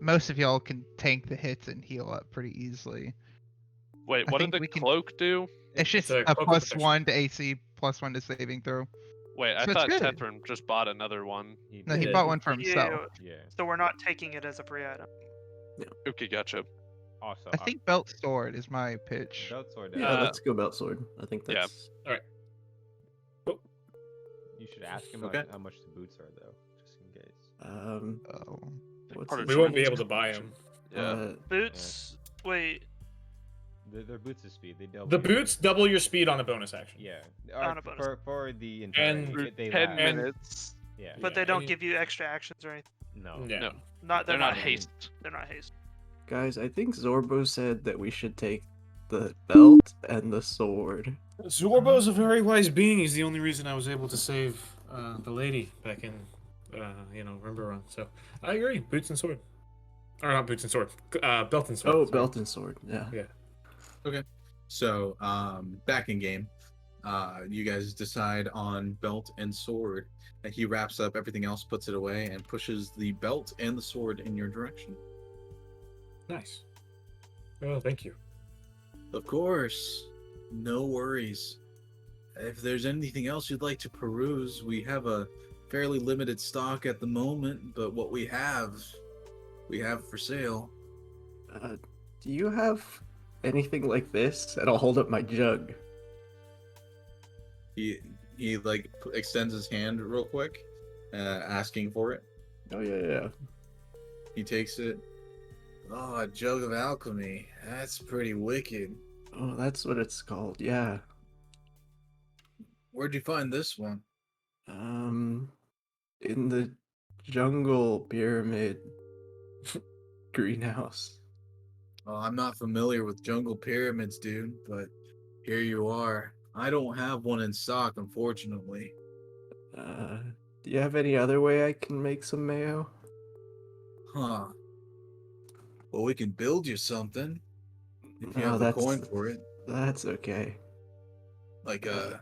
Speaker 7: most of y'all can tank the hits and heal up pretty easily.
Speaker 4: Wait,
Speaker 7: I
Speaker 4: what did
Speaker 7: think
Speaker 4: the
Speaker 7: we can-
Speaker 4: cloak do?
Speaker 7: It's just
Speaker 3: a
Speaker 7: a
Speaker 3: cloak of
Speaker 7: plus
Speaker 3: protection.
Speaker 7: 1 to AC, plus 1 to saving throw.
Speaker 4: Wait, I
Speaker 7: So it's
Speaker 4: thought
Speaker 7: good.
Speaker 4: Tethrin just bought another one.
Speaker 7: No, he
Speaker 2: Yeah.
Speaker 7: bought one for himself.
Speaker 5: Yeah,
Speaker 6: Yeah.
Speaker 5: so we're not taking it as a free item.
Speaker 4: Okay, gotcha.
Speaker 6: Also,
Speaker 7: I think belt sword is my pitch.
Speaker 6: belt sword.
Speaker 2: Yeah,
Speaker 4: Uh,
Speaker 2: let's go belt sword. I think
Speaker 4: yeah.
Speaker 2: that's
Speaker 6: You should ask him
Speaker 1: Okay.
Speaker 6: how much the boots are, though, just in case.
Speaker 7: Oh.
Speaker 2: what's
Speaker 4: part of
Speaker 2: his
Speaker 3: We won't be
Speaker 2: name?
Speaker 3: able to buy them.
Speaker 4: Yeah.
Speaker 5: Boots. Wait.
Speaker 6: Their boots is speed. They double.
Speaker 3: The
Speaker 6: your
Speaker 3: boots
Speaker 6: speed.
Speaker 3: double your speed on a bonus action.
Speaker 6: Yeah.
Speaker 5: On a bonus.
Speaker 6: For the entire.
Speaker 3: And
Speaker 4: For
Speaker 6: they
Speaker 4: 10
Speaker 6: last.
Speaker 3: And-
Speaker 4: minutes.
Speaker 6: Yeah.
Speaker 5: But
Speaker 3: Yeah,
Speaker 5: they don't
Speaker 3: I-
Speaker 5: give you extra actions or anything.
Speaker 6: No.
Speaker 3: Yeah.
Speaker 4: No,
Speaker 5: Not
Speaker 4: they're not
Speaker 5: haste.
Speaker 4: haste.
Speaker 5: They're not haste.
Speaker 2: Guys, I think Zorbo said that we should take the belt and the sword.
Speaker 3: Zorbo's a very wise being. He's the only reason I was able to save the lady back in, Rimba Run. So I agree. Boots and sword, or not boots and sword. Belt and sword.
Speaker 2: Oh,
Speaker 3: sorry.
Speaker 2: belt and sword. Yeah.
Speaker 1: So, back in game, you guys decide on belt and sword. And he wraps up everything else, puts it away, and pushes the belt and the sword in your direction.
Speaker 3: Nice. Oh, thank you.
Speaker 1: Of course, no worries. If there's anything else you'd like to peruse, we have a fairly limited stock at the moment, but what we have for sale.
Speaker 2: Do you have anything like this? And I'll hold up my jug.
Speaker 1: He like extends his hand real quick, asking for it.
Speaker 2: Oh yeah.
Speaker 1: He takes it. Oh, a jug of alchemy. That's pretty wicked.
Speaker 2: Oh, that's what it's called. Yeah.
Speaker 1: Where'd you find this one?
Speaker 2: In the jungle pyramid greenhouse.
Speaker 1: Well, I'm not familiar with jungle pyramids, dude, but here you are. I don't have one in stock, unfortunately.
Speaker 2: Do you have any other way I can make some mayo?
Speaker 1: Huh. Well, we can build you something. If you
Speaker 2: No,
Speaker 1: have the coin for it.
Speaker 2: That's okay.
Speaker 1: Like a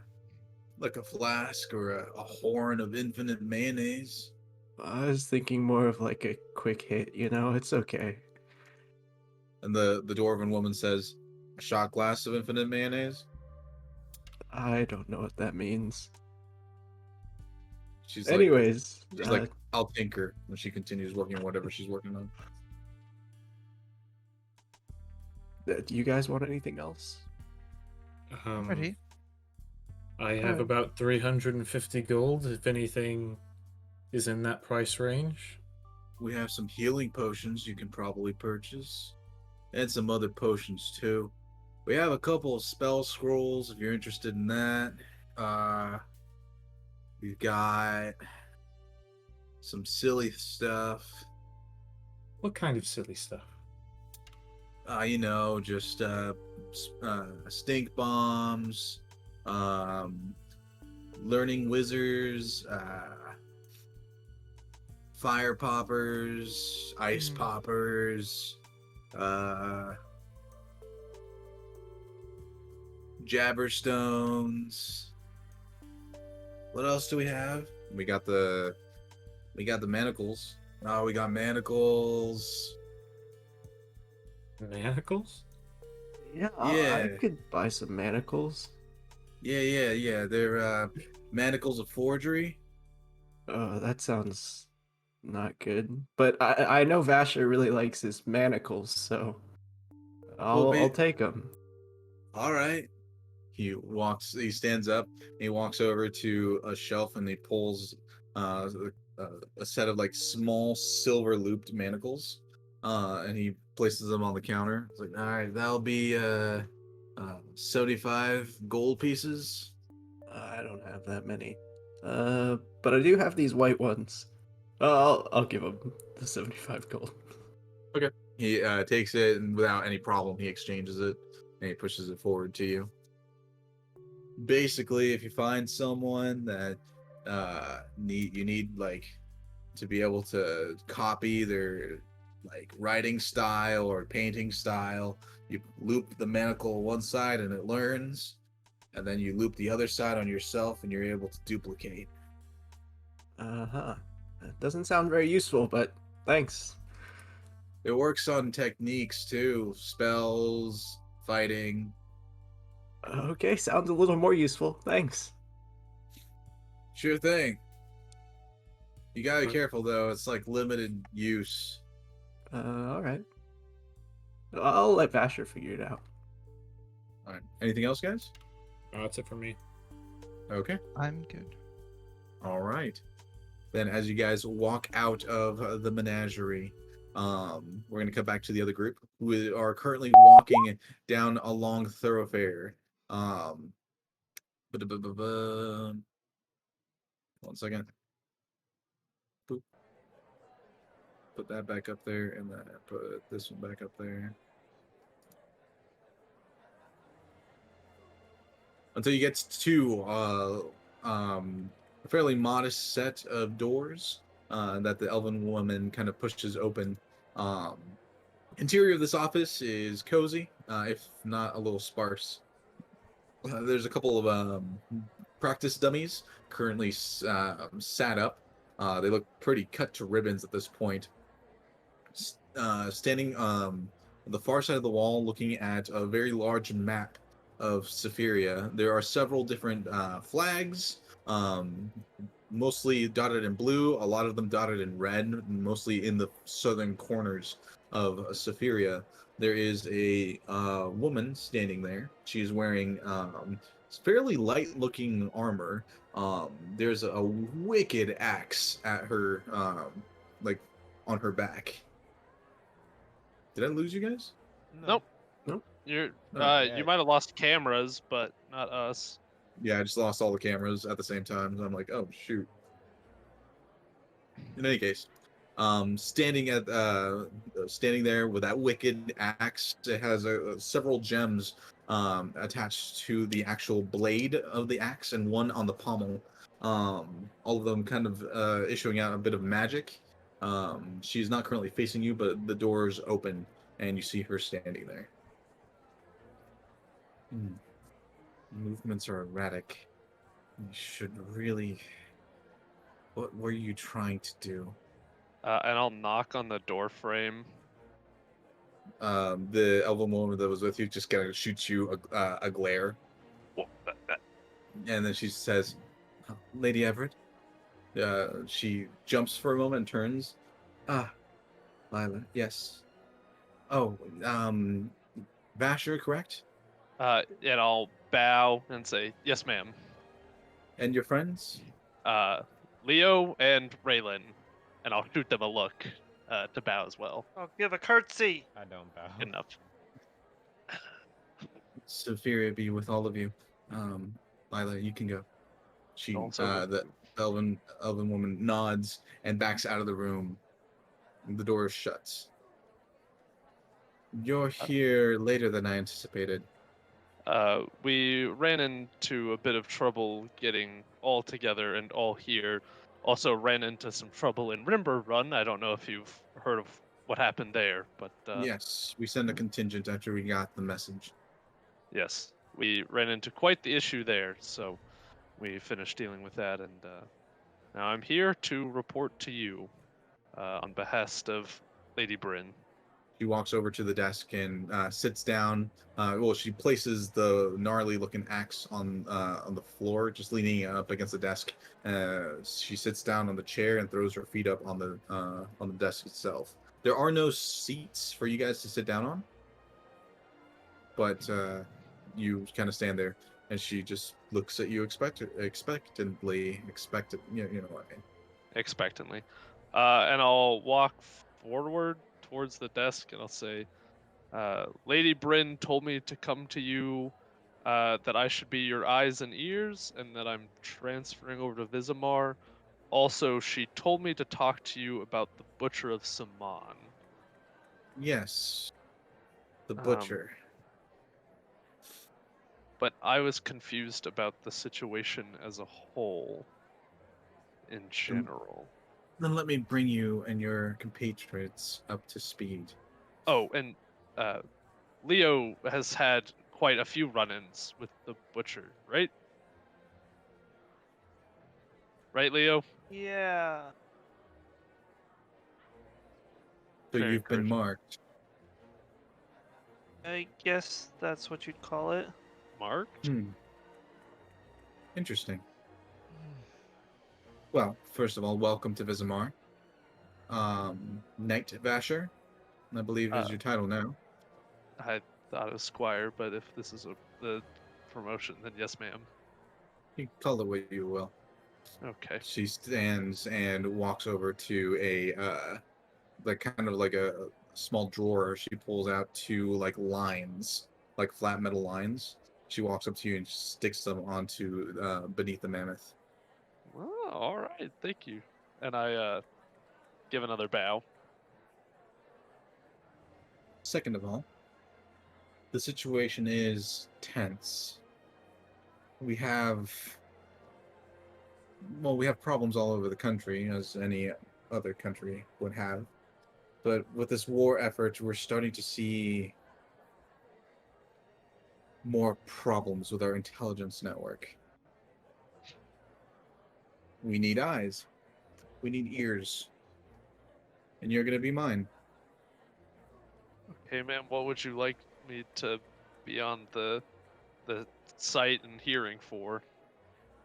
Speaker 1: flask or a horn of infinite mayonnaise.
Speaker 2: I was thinking more of like a quick hit, it's okay.
Speaker 1: And the dwarven woman says, a shot glass of infinite mayonnaise?
Speaker 2: I don't know what that means.
Speaker 1: She's
Speaker 2: Anyways,
Speaker 1: she's like, I'll tinker when she continues working on whatever she's working on.
Speaker 2: do you guys want anything else?
Speaker 7: Ready?
Speaker 3: I have about 350 gold. If anything is in that price range.
Speaker 1: We have some healing potions you can probably purchase. And some other potions too. We have a couple of spell scrolls if you're interested in that. We've got some silly stuff.
Speaker 3: What kind of silly stuff?
Speaker 1: Just stink bombs, learning wizards, fire poppers, ice poppers, jabberstones. What else do we have? We got the manacles. Oh, we got manacles.
Speaker 3: Manacles?
Speaker 2: Yeah,
Speaker 1: Yeah.
Speaker 2: I could buy some manacles.
Speaker 1: Yeah. They're manacles of forgery.
Speaker 2: Oh, that sounds not good. But I know Vasher really likes his manacles, so
Speaker 1: Well,
Speaker 2: I'll take them.
Speaker 1: all right. He stands up, and he walks over to a shelf, and he pulls uh, a set of like small silver looped manacles, and he places them on the counter. It's like, all right, that'll be 75 gold pieces.
Speaker 2: I don't have that many. But I do have these white ones. I'll give him the 75 gold.
Speaker 1: Okay. He takes it, and without any problem, he exchanges it, and he pushes it forward to you. Basically, if you find someone that you need like to be able to copy their like writing style or painting style, you loop the manacle one side and it learns, and then you loop the other side on yourself and you're able to duplicate.
Speaker 2: Uh-huh. That doesn't sound very useful, but thanks.
Speaker 1: It works on techniques too, spells, fighting.
Speaker 2: Okay, sounds a little more useful. Thanks.
Speaker 1: Sure thing. You gotta be careful though, it's like limited use.
Speaker 2: Alright. I'll let Vasher figure it out.
Speaker 1: All right. Anything else, guys?
Speaker 3: That's it for me.
Speaker 1: Okay.
Speaker 7: I'm good.
Speaker 1: All right. Then, as you guys walk out of the menagerie, we're going to come back to the other group who are currently walking down a long thoroughfare. Ba-da-ba-ba-ba. One second. Boop. Put that back up there, and then put this one back up there. Until you get to a fairly modest set of doors that the elven woman kind of pushes open. Um, Interior of this office is cozy, if not a little sparse. There's a couple of practice dummies currently sat up. They look pretty cut to ribbons at this point. Standing on the far side of the wall, looking at a very large map of Sephiria, there are several different flags, um, mostly dotted in blue, a lot of them dotted in red, mostly in the southern corners of Sephiria. There is a woman standing there. She's wearing fairly light-looking armor. There's a wicked axe at her, like on her back. Did I lose you guys?
Speaker 4: Nope.
Speaker 2: Nope.
Speaker 4: You're
Speaker 1: Oh,
Speaker 4: you might have lost cameras, but not us.
Speaker 1: Yeah, I just lost all the cameras at the same time. So I'm like, oh shoot. In any case, standing there with that wicked axe, it has several gems attached to the actual blade of the axe and one on the pommel. All of them kind of issuing out a bit of magic. She's not currently facing you, but the door is open and you see her standing there. Movements are erratic. You should really. What were you trying to do?
Speaker 4: And I'll knock on the door frame.
Speaker 1: The elven woman that was with you just kind of shoots you a glare,
Speaker 4: Whoa,
Speaker 1: and then she says, "Oh, Lady Everett." She jumps for a moment and turns. Ah, Lila, yes. Oh, Vasher, correct?
Speaker 4: and I'll bow and say, "Yes, ma'am."
Speaker 1: And your friends?
Speaker 4: Leo and Raylan, and I'll shoot them a look to bow as well.
Speaker 5: I'll give a curtsy.
Speaker 6: I don't bow.
Speaker 4: Good enough.
Speaker 1: Sephiria be with all of you. Lila, you can go. She,
Speaker 4: Also
Speaker 1: the elven woman nods and backs out of the room. The door shuts. You're here later than I anticipated.
Speaker 4: we ran into a bit of trouble getting all together and all here. Also ran into some trouble in Rimber Run. I don't know if you've heard of what happened there, but
Speaker 1: Yes, we sent a contingent after we got the message.
Speaker 4: yes, we ran into quite the issue there. So we finished dealing with that, and now I'm here to report to you on behest of Lady Bryn.
Speaker 1: She walks over to the desk and sits down. Well, she places the gnarly-looking axe on the floor, just leaning up against the desk. She sits down on the chair and throws her feet up on the desk itself. There are no seats for you guys to sit down on, but you kind of stand there, and she just looks at you expectantly. You know what I mean.
Speaker 4: Expectantly. And I'll walk forward towards the desk and I'll say, Lady Bryn told me to come to you, that I should be your eyes and ears, and that I'm transferring over to Vizimar. Also, she told me to talk to you about the Butcher of Saman.
Speaker 1: Yes, the
Speaker 4: Um,
Speaker 1: butcher.
Speaker 4: But I was confused about the situation as a whole in general.
Speaker 1: Then let me bring you and your compatriots up to speed.
Speaker 4: Oh, and Leo has had quite a few run-ins with the Butcher, right? Right, Leo?
Speaker 5: Yeah.
Speaker 1: So
Speaker 4: Very
Speaker 1: you've been
Speaker 4: encouraging.
Speaker 1: marked.
Speaker 5: I guess that's what you'd call it.
Speaker 4: Marked?
Speaker 1: Interesting. Well, first of all, welcome to Vizimar. Knight Vasher, I believe is
Speaker 4: Uh,
Speaker 1: your title now.
Speaker 4: I thought it was Squire, but if this is the promotion, then yes, ma'am.
Speaker 1: You can call it what you will.
Speaker 4: Okay.
Speaker 1: She stands and walks over to a like kind of like a small drawer. She pulls out two like lines, like flat metal lines. She walks up to you and sticks them onto beneath the mammoth.
Speaker 4: Oh, all right. Thank you. And I give another bow.
Speaker 1: Second of all, the situation is tense. We have we have problems all over the country, as any other country would have. But with this war effort, we're starting to see more problems with our intelligence network. We need eyes. We need ears. And you're going to be mine.
Speaker 4: Okay, ma'am. What would you like me to be on the sight and hearing for?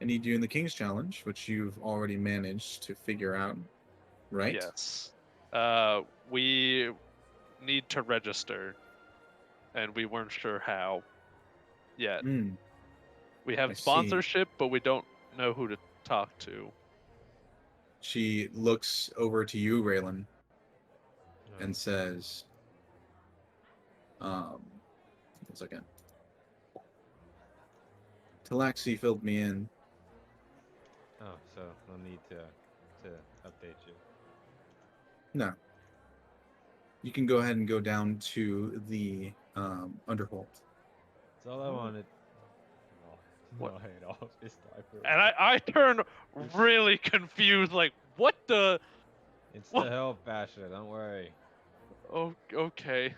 Speaker 1: I need you in the King's Challenge, which you've already managed to figure out, right?
Speaker 4: Yes. We need to register, and we weren't sure how yet.
Speaker 1: Hmm.
Speaker 4: We
Speaker 1: I
Speaker 4: have
Speaker 1: see.
Speaker 4: sponsorship, but we don't know who to talk to.
Speaker 1: She looks over to you, Raylan,
Speaker 6: Oh,
Speaker 1: and says, one second. Talaxi filled me in.
Speaker 6: oh, so no need to update you.
Speaker 1: No. You can go ahead and go down to the Underhold.
Speaker 6: That's all I wanted.
Speaker 4: What?
Speaker 6: No, head off this time.
Speaker 4: And I turn really confused, like, what the?
Speaker 6: It's
Speaker 4: What?
Speaker 6: the help, Basher. Don't worry.
Speaker 4: Oh, okay.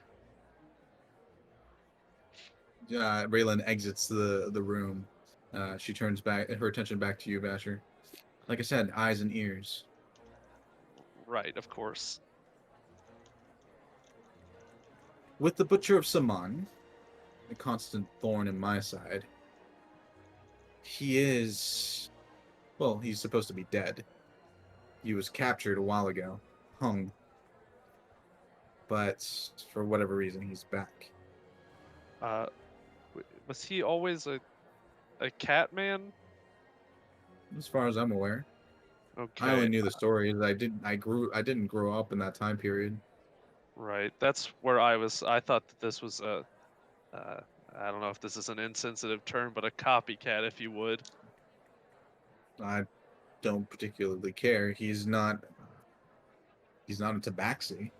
Speaker 1: Raylan exits the room. She turns back her attention back to you, Basher. Like I said, eyes and ears.
Speaker 4: Right, of course.
Speaker 1: With the Butcher of Saman, a constant thorn in my side, he is... Well, he's supposed to be dead. He was captured a while ago, hung. But for whatever reason, he's back.
Speaker 4: Was he always a cat man?
Speaker 1: As far as I'm aware.
Speaker 4: Okay.
Speaker 1: I only knew the stories. I didn't grow up in that time period.
Speaker 4: Right. That's where I was. I thought that this was a. I don't know if this is an insensitive term, but a copycat, if you would.
Speaker 1: I don't particularly care. He's not a tabaxi.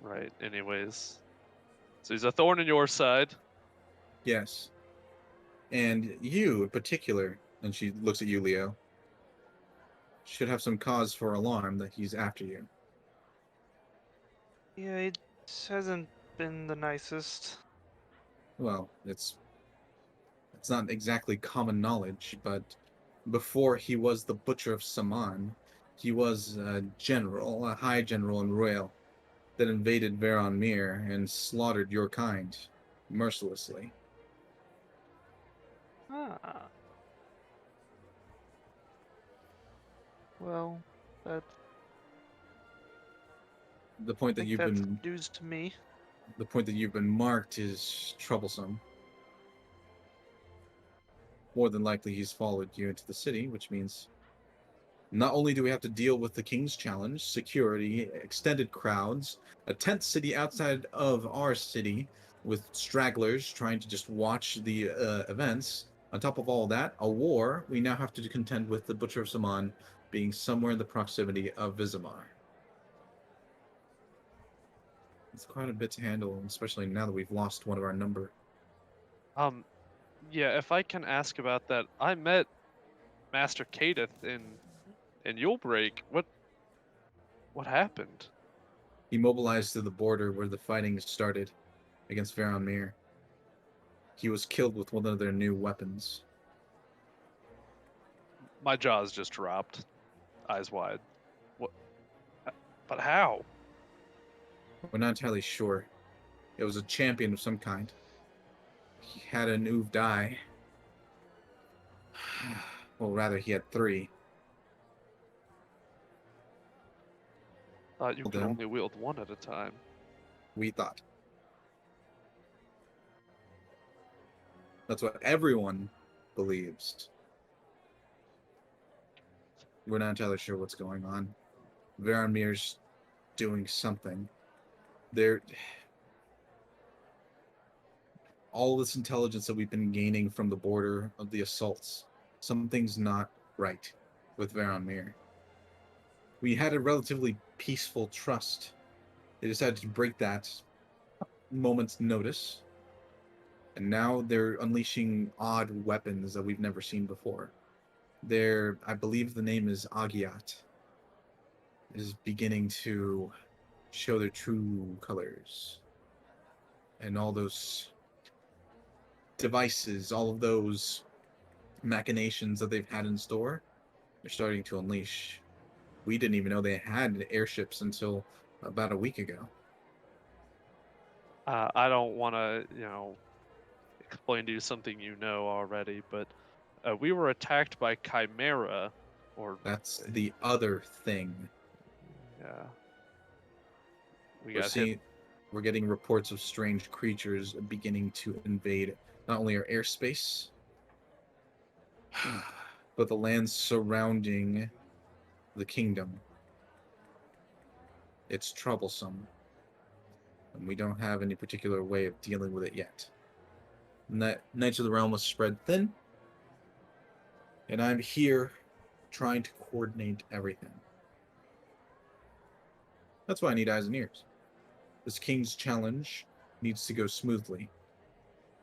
Speaker 4: Right. Anyways, so he's a thorn in your side.
Speaker 1: Yes. And you in particular, and she looks at you, Leo, should have some cause for alarm that he's after you.
Speaker 5: Yeah, it hasn't been the nicest.
Speaker 1: Well, it's not exactly common knowledge, but before he was the Butcher of Saman, he was a general, a high general in Royal, that invaded Veron Mir and slaughtered your kind mercilessly.
Speaker 5: Ah. Well, that's.
Speaker 1: The point
Speaker 5: I
Speaker 1: that
Speaker 5: think
Speaker 1: you've
Speaker 5: that's
Speaker 1: been
Speaker 5: news to me.
Speaker 1: the point that you've been marked is troublesome. More than likely, he's followed you into the city, which means not only do we have to deal with the King's Challenge, security, extended crowds, a tent city outside of our city with stragglers trying to just watch the events. On top of all that, a war, we now have to contend with the Butcher of Saman being somewhere in the proximity of Vizimar. It's quite a bit to handle, especially now that we've lost one of our number.
Speaker 4: Yeah, if I can ask about that, I met Master Kadeth in Yulebreak. What happened?
Speaker 1: He mobilized to the border where the fighting started against Veron Mir. He was killed with one of their new weapons.
Speaker 4: My jaws just dropped, eyes wide. What? But how?
Speaker 1: We're not entirely sure. It was a champion of some kind. He had an Uv die. Well, rather, he had 3.
Speaker 4: Thought you
Speaker 1: Well,
Speaker 4: could
Speaker 1: then,
Speaker 4: only wield one at a time.
Speaker 1: we thought. That's what everyone believes. We're not entirely sure what's going on. Varamir's doing something. They're all this intelligence that we've been gaining from the border of the assaults. Something's not right with Varanmir. We had a relatively peaceful trust. They decided to break that moment's notice, and now they're unleashing odd weapons that we've never seen before. I believe the name is Agiat, is beginning to show their true colors. And all those devices, all of those machinations that they've had in store, they're starting to unleash. We didn't even know they had airships until about a week ago.
Speaker 4: I don't want to, explain to you something you know already, but we were attacked by Chimera, or
Speaker 1: That's the other thing.
Speaker 4: yeah, we
Speaker 1: We're
Speaker 4: got hit.
Speaker 1: seeing, we're getting reports of strange creatures beginning to invade not only our airspace, but the lands surrounding the kingdom. It's troublesome, and we don't have any particular way of dealing with it yet. And that Knights of the Realm was spread thin, and I'm here trying to coordinate everything. That's why I need eyes and ears. This King's Challenge needs to go smoothly.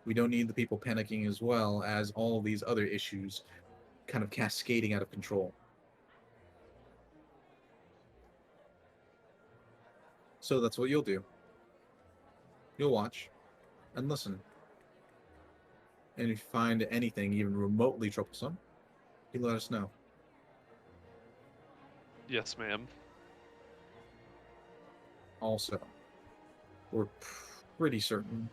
Speaker 1: We don't need the people panicking as well as all these other issues kind of cascading out of control. So that's what you'll do. You'll watch and listen. And if you find anything even remotely troublesome, you let us know.
Speaker 4: Yes, ma'am.
Speaker 1: Also, we're pretty certain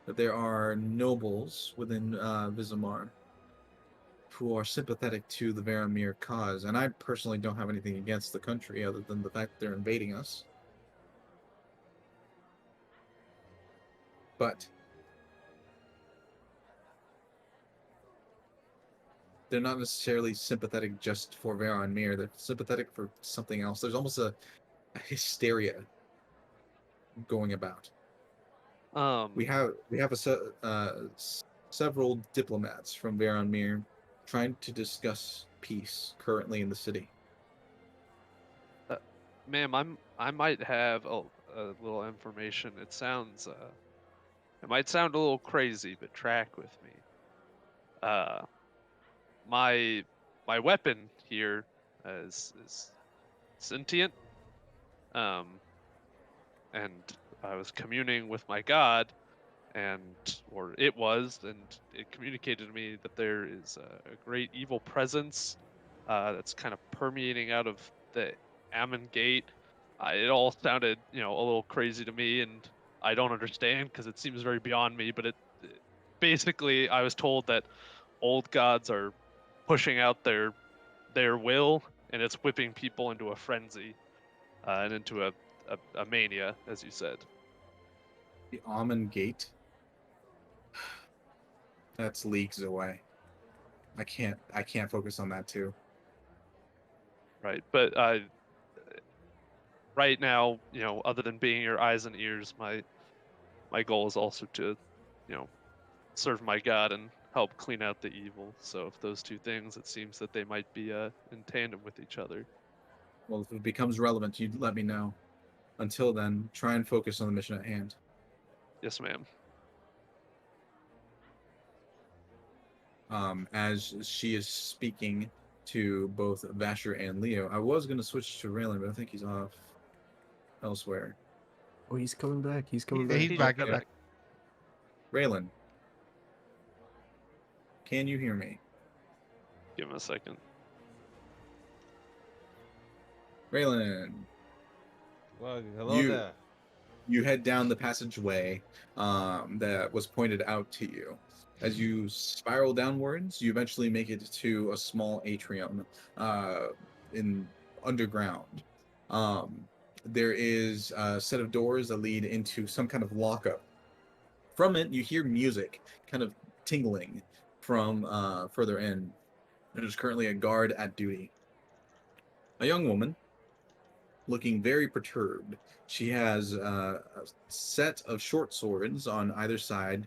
Speaker 1: that there are nobles within Vizimar who are sympathetic to the Varamir cause, and I personally don't have anything against the country other than the fact that they're invading us. But they're not necessarily sympathetic just for Varanmir. They're sympathetic for something else. There's almost a hysteria going about. We have several diplomats from Varanmir trying to discuss peace currently in the city.
Speaker 4: Ma'am, I might have a little information. It might sound a little crazy, but track with me. Uh, my my weapon here is sentient. Um, and I was communing with my god, or it was, and it communicated to me that there is a great evil presence that's kind of permeating out of the Ammon Gate. it all sounded, a little crazy to me, and I don't understand because it seems very beyond me. But basically, I was told that old gods are pushing out their will, and it's whipping people into a frenzy, and into a mania, as you said.
Speaker 1: The Almond Gate. That's leagues away. I can't focus on that too.
Speaker 4: Right, but right now, other than being your eyes and ears, my goal is also to, serve my God and help clean out the evil. So if those two things, it seems that they might be in tandem with each other.
Speaker 1: Well, if it becomes relevant, you let me know. Until then, try and focus on the mission at hand.
Speaker 4: Yes, ma'am.
Speaker 1: As she is speaking to both Vasher and Leo, I was going to switch to Raylan, but I think he's off elsewhere.
Speaker 2: Oh, he's coming back. He's coming
Speaker 7: Yeah,
Speaker 2: back.
Speaker 7: he's back.
Speaker 4: He's
Speaker 7: He's back.
Speaker 1: Raylan, can you hear me?
Speaker 4: Give him a second.
Speaker 1: Raylan,
Speaker 6: Well, hello
Speaker 1: You-
Speaker 6: there.
Speaker 1: you head down the passageway that was pointed out to you. As you spiral downwards, you eventually make it to a small atrium in underground. There is a set of doors that lead into some kind of lockup. From it, you hear music kind of tingling from further in. There's currently a guard at duty. A young woman, looking very perturbed. She has a set of short swords on either side,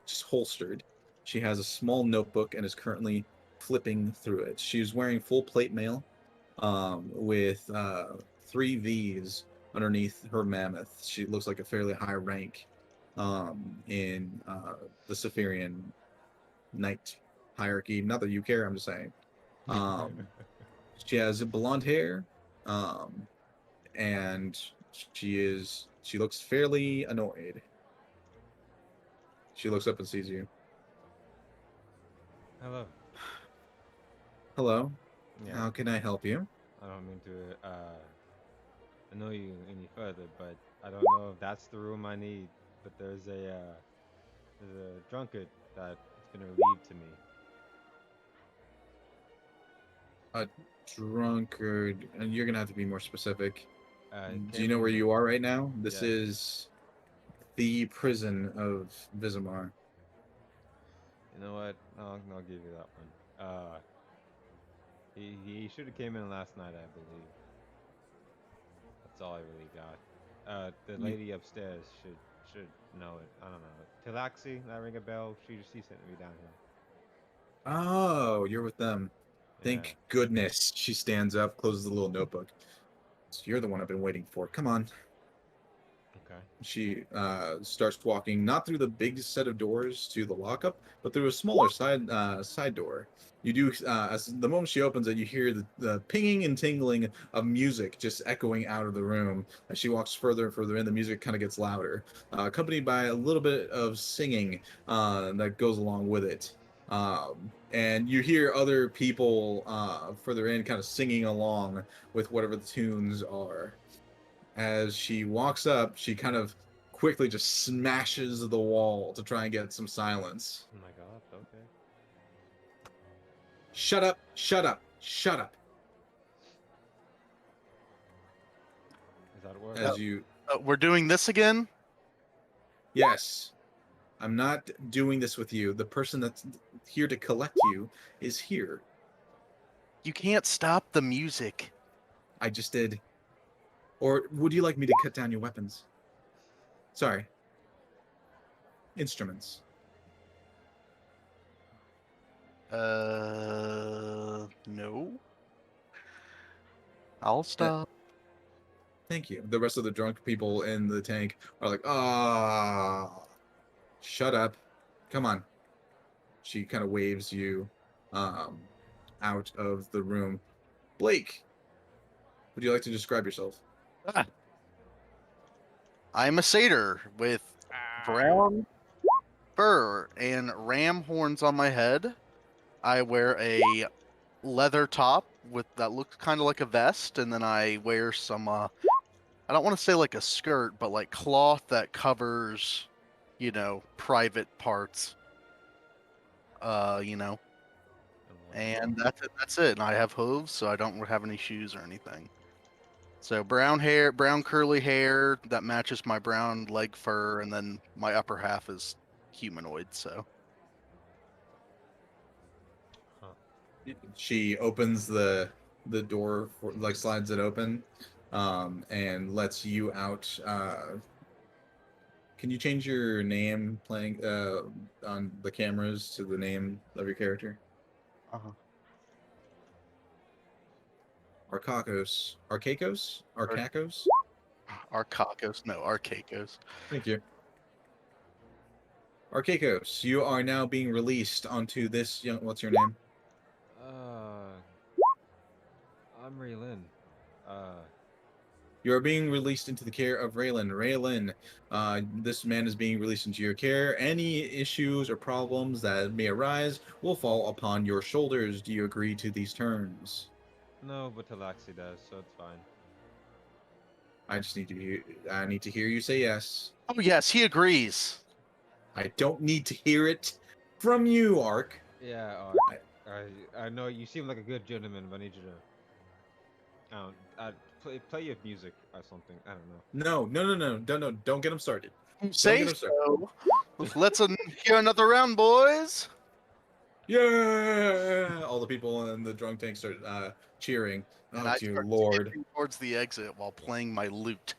Speaker 1: just holstered. She has a small notebook and is currently flipping through it. She's wearing full plate mail, with 3 V's underneath her mammoth. She looks like a fairly high rank in the Saphirian knight hierarchy. Not that you care, I'm just saying. She has blonde hair, and she looks fairly annoyed. She looks up and sees you.
Speaker 6: Hello.
Speaker 1: Hello,
Speaker 6: Yeah.
Speaker 1: how can I help you?
Speaker 6: I don't mean to annoy you any further, but I don't know if that's the room I need. But there's a drunkard that's been relieved to me.
Speaker 1: A drunkard, and you're gonna have to be more specific.
Speaker 6: It
Speaker 1: Do you
Speaker 6: came
Speaker 1: know where
Speaker 6: in-
Speaker 1: you are right now? This
Speaker 6: Yeah.
Speaker 1: is the prison of Vizimar.
Speaker 6: You know what? I'll give you that one. He should have came in last night, I believe. That's all I really got. The lady upstairs should know it. I don't know. Tilaxi, that ring a bell. She sent me down here.
Speaker 1: Oh, you're with them. Thank
Speaker 6: Yeah.
Speaker 1: goodness. She stands up, closes the little notebook. So you're the one I've been waiting for. Come on.
Speaker 6: Okay.
Speaker 1: She starts walking not through the big set of doors to the lockup, but through a smaller side door. You do as the moment she opens it, you hear the pinging and tingling of music just echoing out of the room. As she walks further and further in, the music kind of gets louder, accompanied by a little bit of singing that goes along with it. And you hear other people further in kind of singing along with whatever the tunes are. As she walks up, she kind of quickly just smashes the wall to try and get some silence.
Speaker 6: Oh my god. Okay.
Speaker 1: Shut up, shut up, shut up.
Speaker 6: Is that a word?
Speaker 1: As you,
Speaker 8: We're doing this again?
Speaker 1: yes, I'm not doing this with you. The person that's here to collect you is here.
Speaker 8: You can't stop the music.
Speaker 1: I just did. Or would you like me to cut down your weapons? Sorry. Instruments.
Speaker 8: No. I'll stop.
Speaker 1: Thank you. The rest of the drunk people in the tank are like, ah, shut up. Come on. She kind of waves you out of the room. Blake, would you like to describe yourself?
Speaker 8: Ah. I'm a satyr with brown fur and ram horns on my head. I wear a leather top with that looks kind of like a vest, and then I wear some I don't want to say like a skirt, but like cloth that covers, private parts. You know, and that's it. And I have hooves, so I don't have any shoes or anything. So brown hair, brown curly hair that matches my brown leg fur, and then my upper half is humanoid. So
Speaker 1: She opens the door for, like, slides it open, and lets you out. Can you change your name playing on the cameras to the name of your character?
Speaker 8: uh
Speaker 1: Arcacos. Arcacos? Arcacos?
Speaker 8: Arcacos, no Arcacos.
Speaker 1: Thank you. Arcacos, you are now being released onto this young. What's your name?
Speaker 6: I'm Raylin.
Speaker 1: You are being released into the care of Raylan. Raylan, this man is being released into your care. Any issues or problems that may arise will fall upon your shoulders. Do you agree to these terms?
Speaker 6: No, but Talaxi does, so it's fine.
Speaker 1: I just need to hear. I need to hear you say yes.
Speaker 8: Oh yes, he agrees.
Speaker 1: I don't need to hear it from you, Ark.
Speaker 6: Yeah, I know you seem like a good gentleman, but I need you to play your music or something. I don't know.
Speaker 1: No. Don't get him started.
Speaker 8: You
Speaker 1: Don't
Speaker 8: say
Speaker 1: get him started.
Speaker 8: so. Let's hear another round, boys.
Speaker 1: Yeah! All the people in the drunk tank start cheering.
Speaker 8: And
Speaker 1: Oh,
Speaker 8: I
Speaker 1: dear
Speaker 8: start
Speaker 1: Lord.
Speaker 8: skipping towards the exit while playing my lute.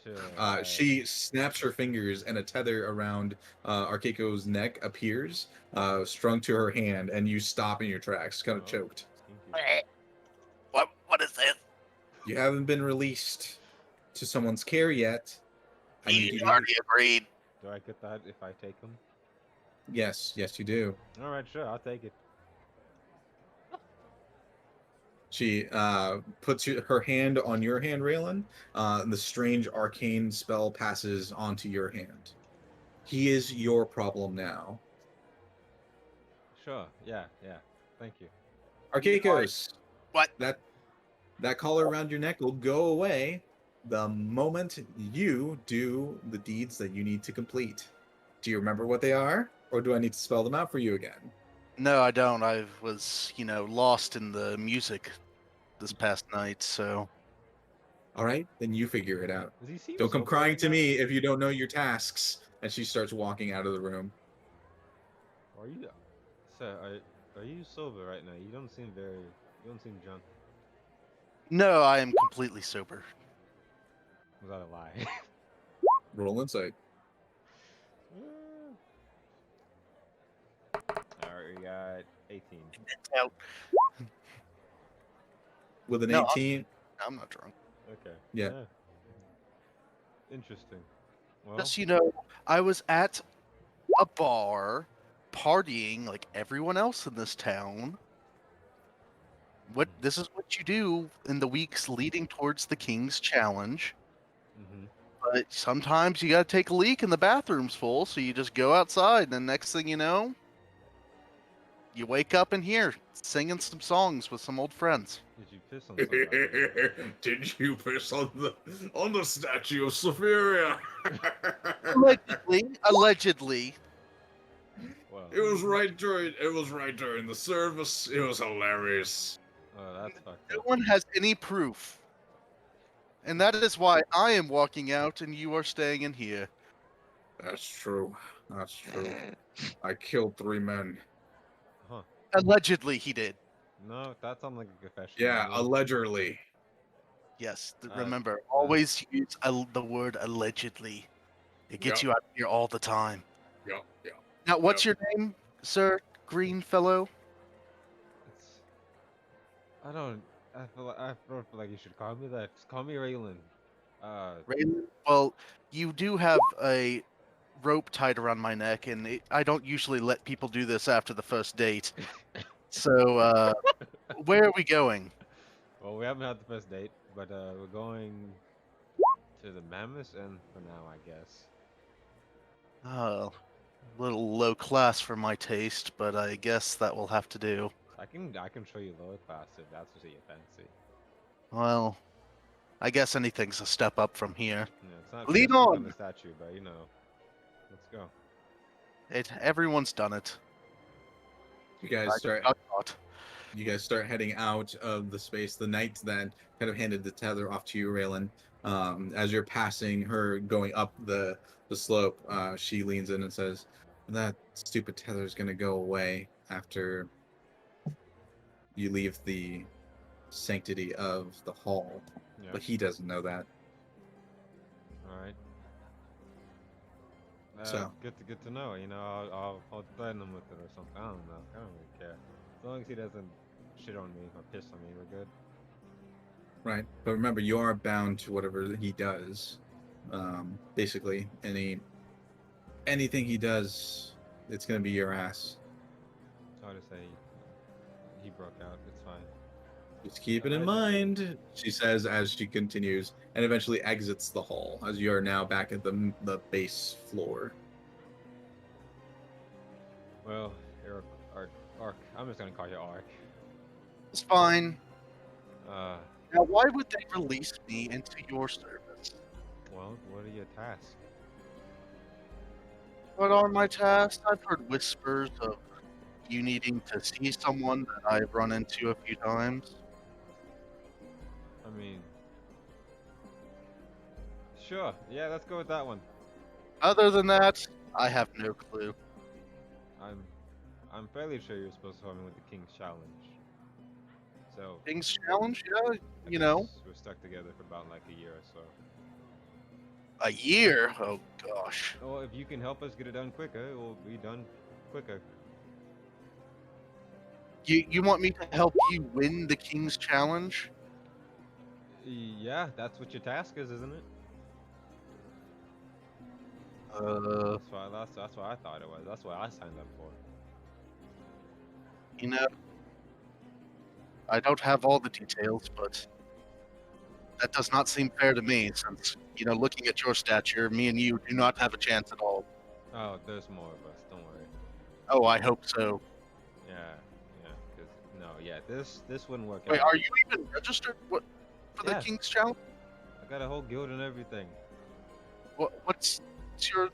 Speaker 6: Sure.
Speaker 1: She snaps her fingers, and a tether around Arkeiko's neck appears, strung to her hand, and you stop in your tracks, kind of choked.
Speaker 8: What is this?
Speaker 1: You haven't been released to someone's care yet. I need
Speaker 8: He
Speaker 1: you to.
Speaker 8: already agreed.
Speaker 6: Do I get that if I take him?
Speaker 1: Yes, you do.
Speaker 6: All right, sure, I'll take it.
Speaker 1: She puts her hand on your hand, Raylan. And the strange arcane spell passes onto your hand. He is your problem now.
Speaker 6: Sure, yeah. Thank you.
Speaker 1: Arkeikos,
Speaker 8: What?
Speaker 1: that collar around your neck will go away the moment you do the deeds that you need to complete. Do you remember what they are, or do I need to spell them out for you again?
Speaker 8: No, I don't. I was, lost in the music this past night, so.
Speaker 1: All right, then you figure it out.
Speaker 6: Does he seem
Speaker 1: Don't come
Speaker 6: sober
Speaker 1: crying
Speaker 6: right
Speaker 1: to
Speaker 6: now?
Speaker 1: me if you don't know your tasks. And she starts walking out of the room.
Speaker 6: Are you, sir? Are you sober right now? You don't seem drunk.
Speaker 8: No, I am completely sober.
Speaker 6: Was that a lie?
Speaker 1: Roll insight.
Speaker 6: Alright, we got 18.
Speaker 8: Out.
Speaker 1: With an
Speaker 8: No,
Speaker 1: 18.
Speaker 8: I'm not drunk.
Speaker 6: Okay.
Speaker 1: Yeah.
Speaker 6: Interesting. Well,
Speaker 8: Just, I was at a bar partying like everyone else in this town. This is what you do in the weeks leading towards the King's Challenge.
Speaker 6: mhm.
Speaker 8: But sometimes you gotta take a leak and the bathroom's full, so you just go outside, and the next thing you know, you wake up in here singing some songs with some old friends.
Speaker 6: Did you piss on somebody?
Speaker 1: Did you piss on the statue of Safiria?
Speaker 8: Allegedly.
Speaker 6: Well,
Speaker 1: It was right during the service. It was hilarious.
Speaker 6: oh, that's fucked
Speaker 8: No
Speaker 6: up.
Speaker 8: one has any proof. And that is why I am walking out and you are staying in here.
Speaker 1: That's true. I killed 3 men.
Speaker 6: Huh.
Speaker 8: Allegedly, he did.
Speaker 6: No, that sounds like a confession.
Speaker 1: Yeah,
Speaker 6: to me.
Speaker 1: allegedly.
Speaker 8: Yes,
Speaker 6: Uh,
Speaker 8: remember, always use the word allegedly. It gets you out of here all the time.
Speaker 1: Yeah.
Speaker 8: Now, what's your name, sir, green fellow?
Speaker 6: It's, I don't feel like you should call me that. Just call me Raylan.
Speaker 8: Raylan? Well, you do have a rope tied around my neck, and I don't usually let people do this after the first date. So, where are we going?
Speaker 6: Well, we haven't had the first date, but we're going to the Mammoth Inn for now, I guess.
Speaker 8: Oh, a little low class for my taste, but I guess that will have to do.
Speaker 6: I can show you lower class if that's what you fancy.
Speaker 8: Well, I guess anything's a step up from here.
Speaker 6: You know, it's not
Speaker 8: Lead
Speaker 6: crisping on
Speaker 8: on!
Speaker 6: the statue, but you know, let's go.
Speaker 8: Everyone's done it.
Speaker 1: You
Speaker 8: I
Speaker 1: guys
Speaker 8: just
Speaker 1: start
Speaker 8: got caught.
Speaker 1: you guys start heading out of the space. The knight then kind of handed the tether off to you, Raylan. As you're passing her going up the slope, she leans in and says, "That stupid tether is going to go away after you leave the sanctity of the hall."
Speaker 6: Yeah.
Speaker 1: But he doesn't know that.
Speaker 6: All right.
Speaker 1: So.
Speaker 6: Good to know. You know, I'll threaten him with it or something. I don't know. I don't really care. As long as he doesn't shit on me or piss on me, we're good.
Speaker 1: Right, but remember, you are bound to whatever he does. Basically, anything he does, it's gonna be your ass.
Speaker 6: It's hard to say. He broke out. It's fine.
Speaker 1: Just keep it in
Speaker 6: I just-
Speaker 1: mind, she says as she continues and eventually exits the hall. As you are now back at the base floor.
Speaker 6: Well, Ark. I'm just gonna call you Ark.
Speaker 8: It's fine.
Speaker 6: Uh,
Speaker 8: Now, why would they release me into your service?
Speaker 6: well, what are your tasks?
Speaker 8: What are my tasks? I've heard whispers of you needing to see someone that I've run into a few times.
Speaker 6: I mean, sure. Yeah, let's go with that one.
Speaker 8: Other than that, I have no clue.
Speaker 6: I'm fairly sure you're supposed to help me with the King's Challenge. So,
Speaker 8: King's Challenge, yeah,
Speaker 6: I
Speaker 8: you know,
Speaker 6: guess we're stuck together for about like a year or so.
Speaker 8: a year? Oh gosh.
Speaker 6: Well, if you can help us get it done quicker, it will be done quicker.
Speaker 8: You want me to help you win the King's Challenge?
Speaker 6: Yeah, that's what your task is, isn't it? That's what I thought it was. That's what I signed up for.
Speaker 8: You know, I don't have all the details, but that does not seem fair to me since, you know, looking at your stature, me and you do not have a chance at all.
Speaker 6: Oh, there's more of us. Don't worry.
Speaker 8: Oh, I hope so.
Speaker 6: Yeah, cause no, yeah, this wouldn't work
Speaker 8: Wait,
Speaker 6: out.
Speaker 8: are you even registered for the
Speaker 6: Yeah.
Speaker 8: King's Challenge?
Speaker 6: I got a whole guild and everything.
Speaker 8: What's your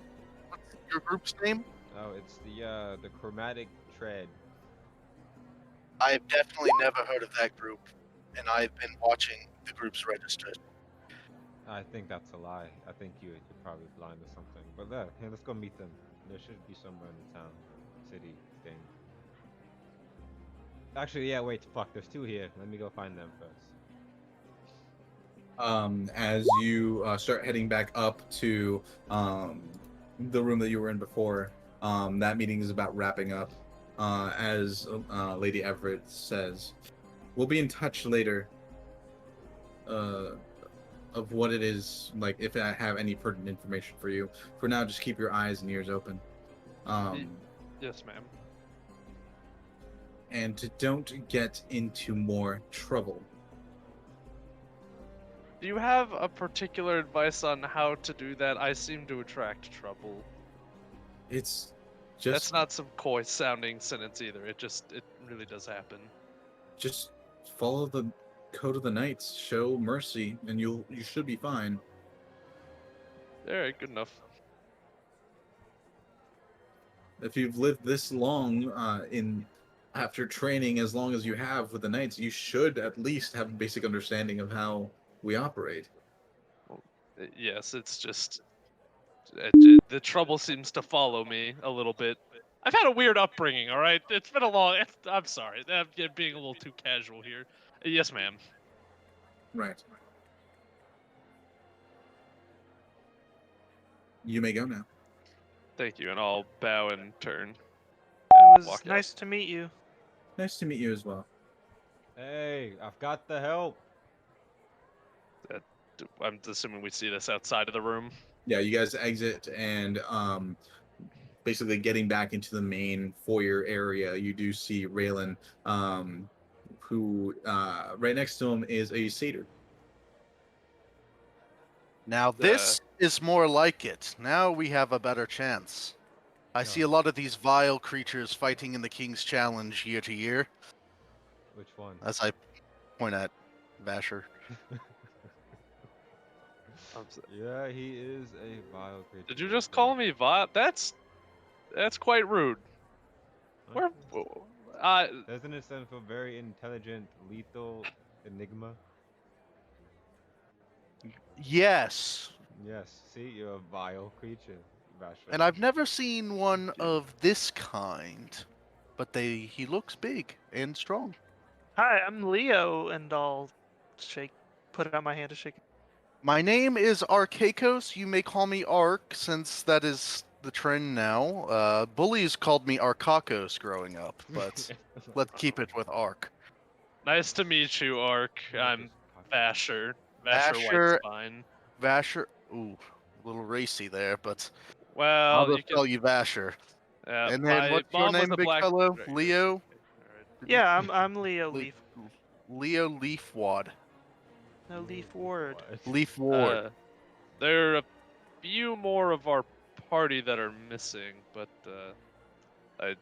Speaker 8: group's name?
Speaker 6: Oh, it's the Chromatic Tread.
Speaker 8: I've definitely never heard of that group, and I've been watching the groups registered.
Speaker 6: I think that's a lie. I think you're probably blind or something. But hey, let's go meet them. There should be somewhere in the town, city thing. Actually, yeah. Wait, fuck. There's two here. Let me go find them first.
Speaker 1: As you start heading back up to the room that you were in before, that meeting is about wrapping up. As Lady Everett says, we'll be in touch later of what it is, like if I have any pertinent information for you. For now, just keep your eyes and ears open.
Speaker 4: Yes, ma'am.
Speaker 1: And don't get into more trouble.
Speaker 4: Do you have a particular advice on how to do that? I seem to attract trouble.
Speaker 1: It's just
Speaker 4: That's not some coy sounding sentence either. It really does happen.
Speaker 1: just follow the code of the knights, show mercy, and you should be fine.
Speaker 4: Alright, good enough.
Speaker 1: If you've lived this long after training as long as you have with the knights, you should at least have a basic understanding of how we operate.
Speaker 4: Yes, it's just the trouble seems to follow me a little bit. I've had a weird upbringing, all right? It's been a long... I'm sorry. I'm being a little too casual here. Yes, ma'am.
Speaker 1: Right. You may go now.
Speaker 4: Thank you, and I'll bow and turn.
Speaker 5: It was
Speaker 4: Walk out.
Speaker 5: nice to meet you.
Speaker 1: Nice to meet you as well.
Speaker 6: Hey, I've got the help.
Speaker 4: I'm assuming we see this outside of the room.
Speaker 1: Yeah, you guys exit and basically getting back into the main foyer area, you do see Raylan, who right next to him is a satyr.
Speaker 8: Now this is more like it. Now we have a better chance. I see a lot of these vile creatures fighting in the King's Challenge year to year.
Speaker 6: Which one?
Speaker 8: As I point at Vasher.
Speaker 6: Yeah, he is a vile creature.
Speaker 4: Did you just call me vile? That's quite rude. Where?
Speaker 6: Doesn't it stand for very intelligent, lethal enigma?
Speaker 8: Yes.
Speaker 6: Yes. See, you're a vile creature, Vasher.
Speaker 8: And I've never seen one of this kind. But he looks big and strong.
Speaker 5: Hi, I'm Leo, and I'll put out my hand to shake.
Speaker 8: My name is Arcakos. You may call me Ark, since that is the trend now. Bullies called me Arkakos growing up, but let's keep it with Ark.
Speaker 4: Nice to meet you, Ark. I'm Vasher.
Speaker 8: Vasher.
Speaker 4: Whitespine.
Speaker 8: Vasher. Ooh, a little racy there, but I'll
Speaker 4: Well, you
Speaker 8: just
Speaker 4: can.
Speaker 8: call you Vasher. And then
Speaker 4: My
Speaker 8: what's your
Speaker 4: mom was
Speaker 8: name,
Speaker 4: a
Speaker 8: big
Speaker 4: black.
Speaker 8: fellow?
Speaker 4: Right,
Speaker 8: Leo?
Speaker 4: Alright.
Speaker 5: Yeah, I'm Leo
Speaker 8: Le-
Speaker 5: Leaf.
Speaker 8: Leo Leafwad.
Speaker 5: No, Leaf Ward.
Speaker 8: Leaf Ward.
Speaker 4: There are a few more of our party that are missing, but I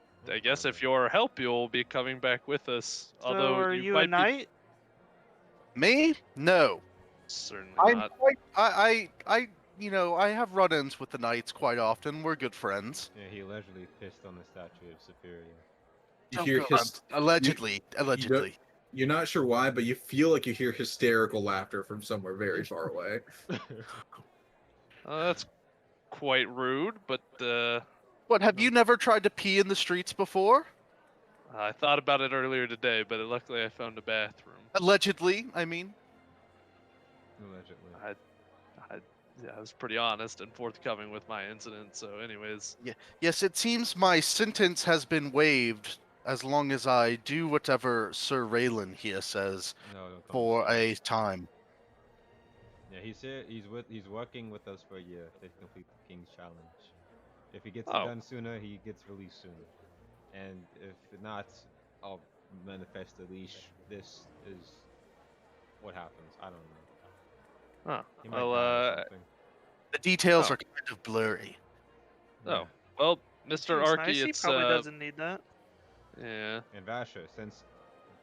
Speaker 4: guess if you're help, you'll be coming back with us.
Speaker 5: So
Speaker 4: Although
Speaker 5: are
Speaker 4: you
Speaker 5: you
Speaker 4: might
Speaker 5: a knight?
Speaker 8: Me? No.
Speaker 4: certainly
Speaker 8: I'm
Speaker 4: not.
Speaker 8: quite. I have run-ins with the knights quite often. We're good friends.
Speaker 6: Yeah, he allegedly pissed on the statue of Superior.
Speaker 1: You hear his
Speaker 8: Allegedly.
Speaker 1: You're not sure why, but you feel like you hear hysterical laughter from somewhere very far away.
Speaker 4: That's quite rude, but
Speaker 8: What, have you never tried to pee in the streets before?
Speaker 4: I thought about it earlier today, but luckily I found a bathroom.
Speaker 8: Allegedly, I mean.
Speaker 6: Allegedly.
Speaker 4: I was pretty honest and forthcoming with my incident. So, anyways,
Speaker 8: Yes, it seems my sentence has been waived as long as I do whatever Sir Raylan here says
Speaker 6: No, don't call
Speaker 8: for
Speaker 6: me
Speaker 8: a time.
Speaker 6: Yeah, he's here. He's working with us for a year to complete the King's Challenge. If he gets
Speaker 4: Oh.
Speaker 6: it done sooner, he gets released sooner. And if not, I'll manifest the leash. This is what happens. I don't know.
Speaker 4: huh?
Speaker 6: He might
Speaker 4: Well,
Speaker 6: die or something.
Speaker 8: The details
Speaker 4: Oh.
Speaker 8: are kind of blurry.
Speaker 4: Oh, well, Mr.
Speaker 5: Seems
Speaker 4: Arky,
Speaker 5: nice. He
Speaker 4: it's
Speaker 5: probably doesn't need that.
Speaker 4: yeah.
Speaker 6: And Vasher, since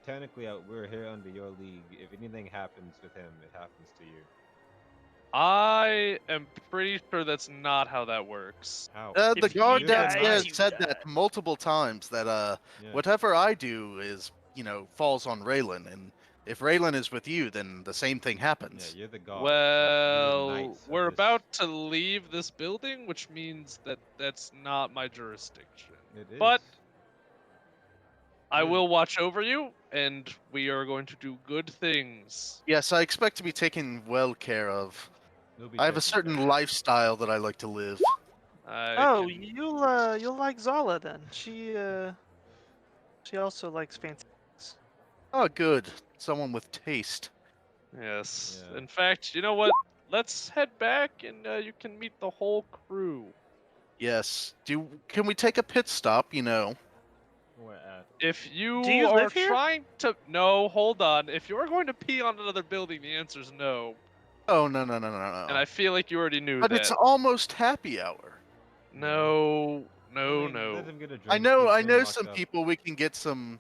Speaker 6: technically we're here under your league, if anything happens with him, it happens to you.
Speaker 4: I am pretty sure that's not how that works.
Speaker 6: How?
Speaker 8: The
Speaker 5: If
Speaker 8: guard
Speaker 5: you die,
Speaker 8: downstairs
Speaker 5: you
Speaker 8: said
Speaker 5: die.
Speaker 8: that multiple times that
Speaker 6: Yeah.
Speaker 8: whatever I do is, falls on Raylan, and if Raylan is with you, then the same thing
Speaker 6: Yeah,
Speaker 8: happens.
Speaker 6: you're the god.
Speaker 4: Well, we're about to leave this building, which means that that's not my jurisdiction.
Speaker 6: It is.
Speaker 4: But I
Speaker 6: You're-
Speaker 4: will watch over you, and we are going to do good things.
Speaker 8: Yes, I expect to be taken well care of.
Speaker 6: You'll be
Speaker 8: I have a
Speaker 6: taken
Speaker 8: certain
Speaker 6: care of.
Speaker 8: lifestyle that I like to live.
Speaker 5: Oh, you'll like Zala then. She also likes fancy things.
Speaker 8: Oh, good. Someone with taste.
Speaker 4: Yes.
Speaker 6: Yeah.
Speaker 4: In fact, you know what? Let's head back, and you can meet the whole crew.
Speaker 8: Yes. Can we take a pit stop?
Speaker 6: Where at?
Speaker 4: If you
Speaker 5: Do you
Speaker 4: are
Speaker 5: live here?
Speaker 4: trying to, no, hold on. If you're going to pee on another building, the answer is no.
Speaker 8: Oh, no.
Speaker 4: And I feel like you already knew
Speaker 8: But
Speaker 4: that.
Speaker 8: it's almost happy hour.
Speaker 4: No,
Speaker 6: I
Speaker 4: no,
Speaker 6: mean,
Speaker 4: no.
Speaker 6: let him get a drink.
Speaker 8: I know
Speaker 6: He's been locked
Speaker 8: some
Speaker 6: up.
Speaker 8: people we can get some,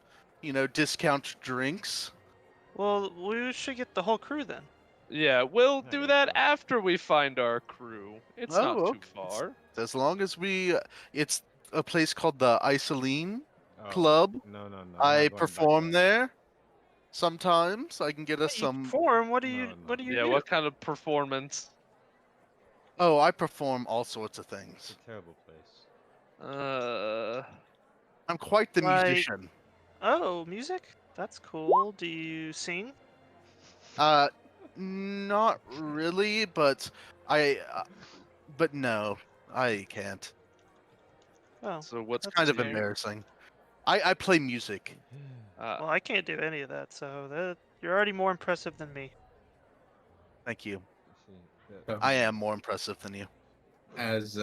Speaker 8: discount drinks.
Speaker 5: Well, we should get the whole crew then.
Speaker 4: Yeah, we'll
Speaker 6: I
Speaker 4: do
Speaker 6: guess
Speaker 4: that
Speaker 6: so.
Speaker 4: after we find our crew. It's not
Speaker 8: Oh,
Speaker 4: too
Speaker 8: okay.
Speaker 4: far.
Speaker 8: As long as it's a place called the Isoline
Speaker 6: Oh,
Speaker 8: Club.
Speaker 6: No, no, no.
Speaker 8: I perform there. Sometimes I can get us
Speaker 5: You
Speaker 8: some.
Speaker 5: perform. What do
Speaker 6: No,
Speaker 5: you?
Speaker 6: no.
Speaker 5: What do you
Speaker 4: Yeah,
Speaker 5: do?
Speaker 4: what kind of performance?
Speaker 8: Oh, I perform all sorts of
Speaker 6: It's
Speaker 8: things.
Speaker 6: a terrible place.
Speaker 8: I'm quite the
Speaker 5: Like-
Speaker 8: musician.
Speaker 5: Oh, music. That's cool. Do you sing?
Speaker 8: Not really, but but no, I can't.
Speaker 5: Oh,
Speaker 4: So what's
Speaker 8: It's kind of
Speaker 5: That's fair.
Speaker 8: embarrassing. I play music.
Speaker 5: well, I can't do any of that. So you're already more impressive than me.
Speaker 8: Thank you.
Speaker 6: See,
Speaker 8: I am more impressive than you.
Speaker 1: As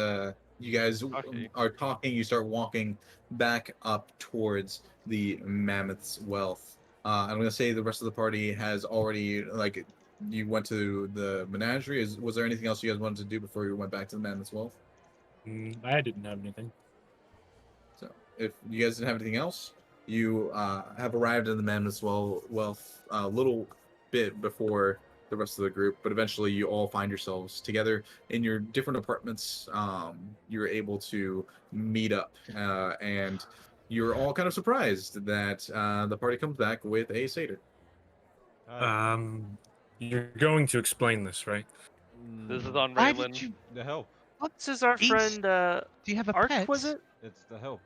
Speaker 1: you guys
Speaker 4: Okay.
Speaker 1: are talking, you start walking back up towards the mammoth's wealth. I'm gonna say the rest of the party has already you went to the menagerie. Was there anything else you guys wanted to do before you went back to the mammoth's wealth?
Speaker 3: I didn't have anything.
Speaker 1: So if you guys didn't have anything else, You have arrived in the Mammoth's a little bit before the rest of the group, but eventually you all find yourselves together in your different apartments. You're able to meet up, and you're all kind of surprised that the party comes back with a satyr.
Speaker 3: Um, you're going to explain this, right?
Speaker 4: This is
Speaker 6: Mm,
Speaker 4: on
Speaker 7: Why
Speaker 4: Raylan.
Speaker 7: did you
Speaker 6: the help.
Speaker 5: This is our
Speaker 7: Beast,
Speaker 5: friend
Speaker 7: do you have a
Speaker 5: Ark,
Speaker 7: pet?
Speaker 5: was it?
Speaker 6: It's the help.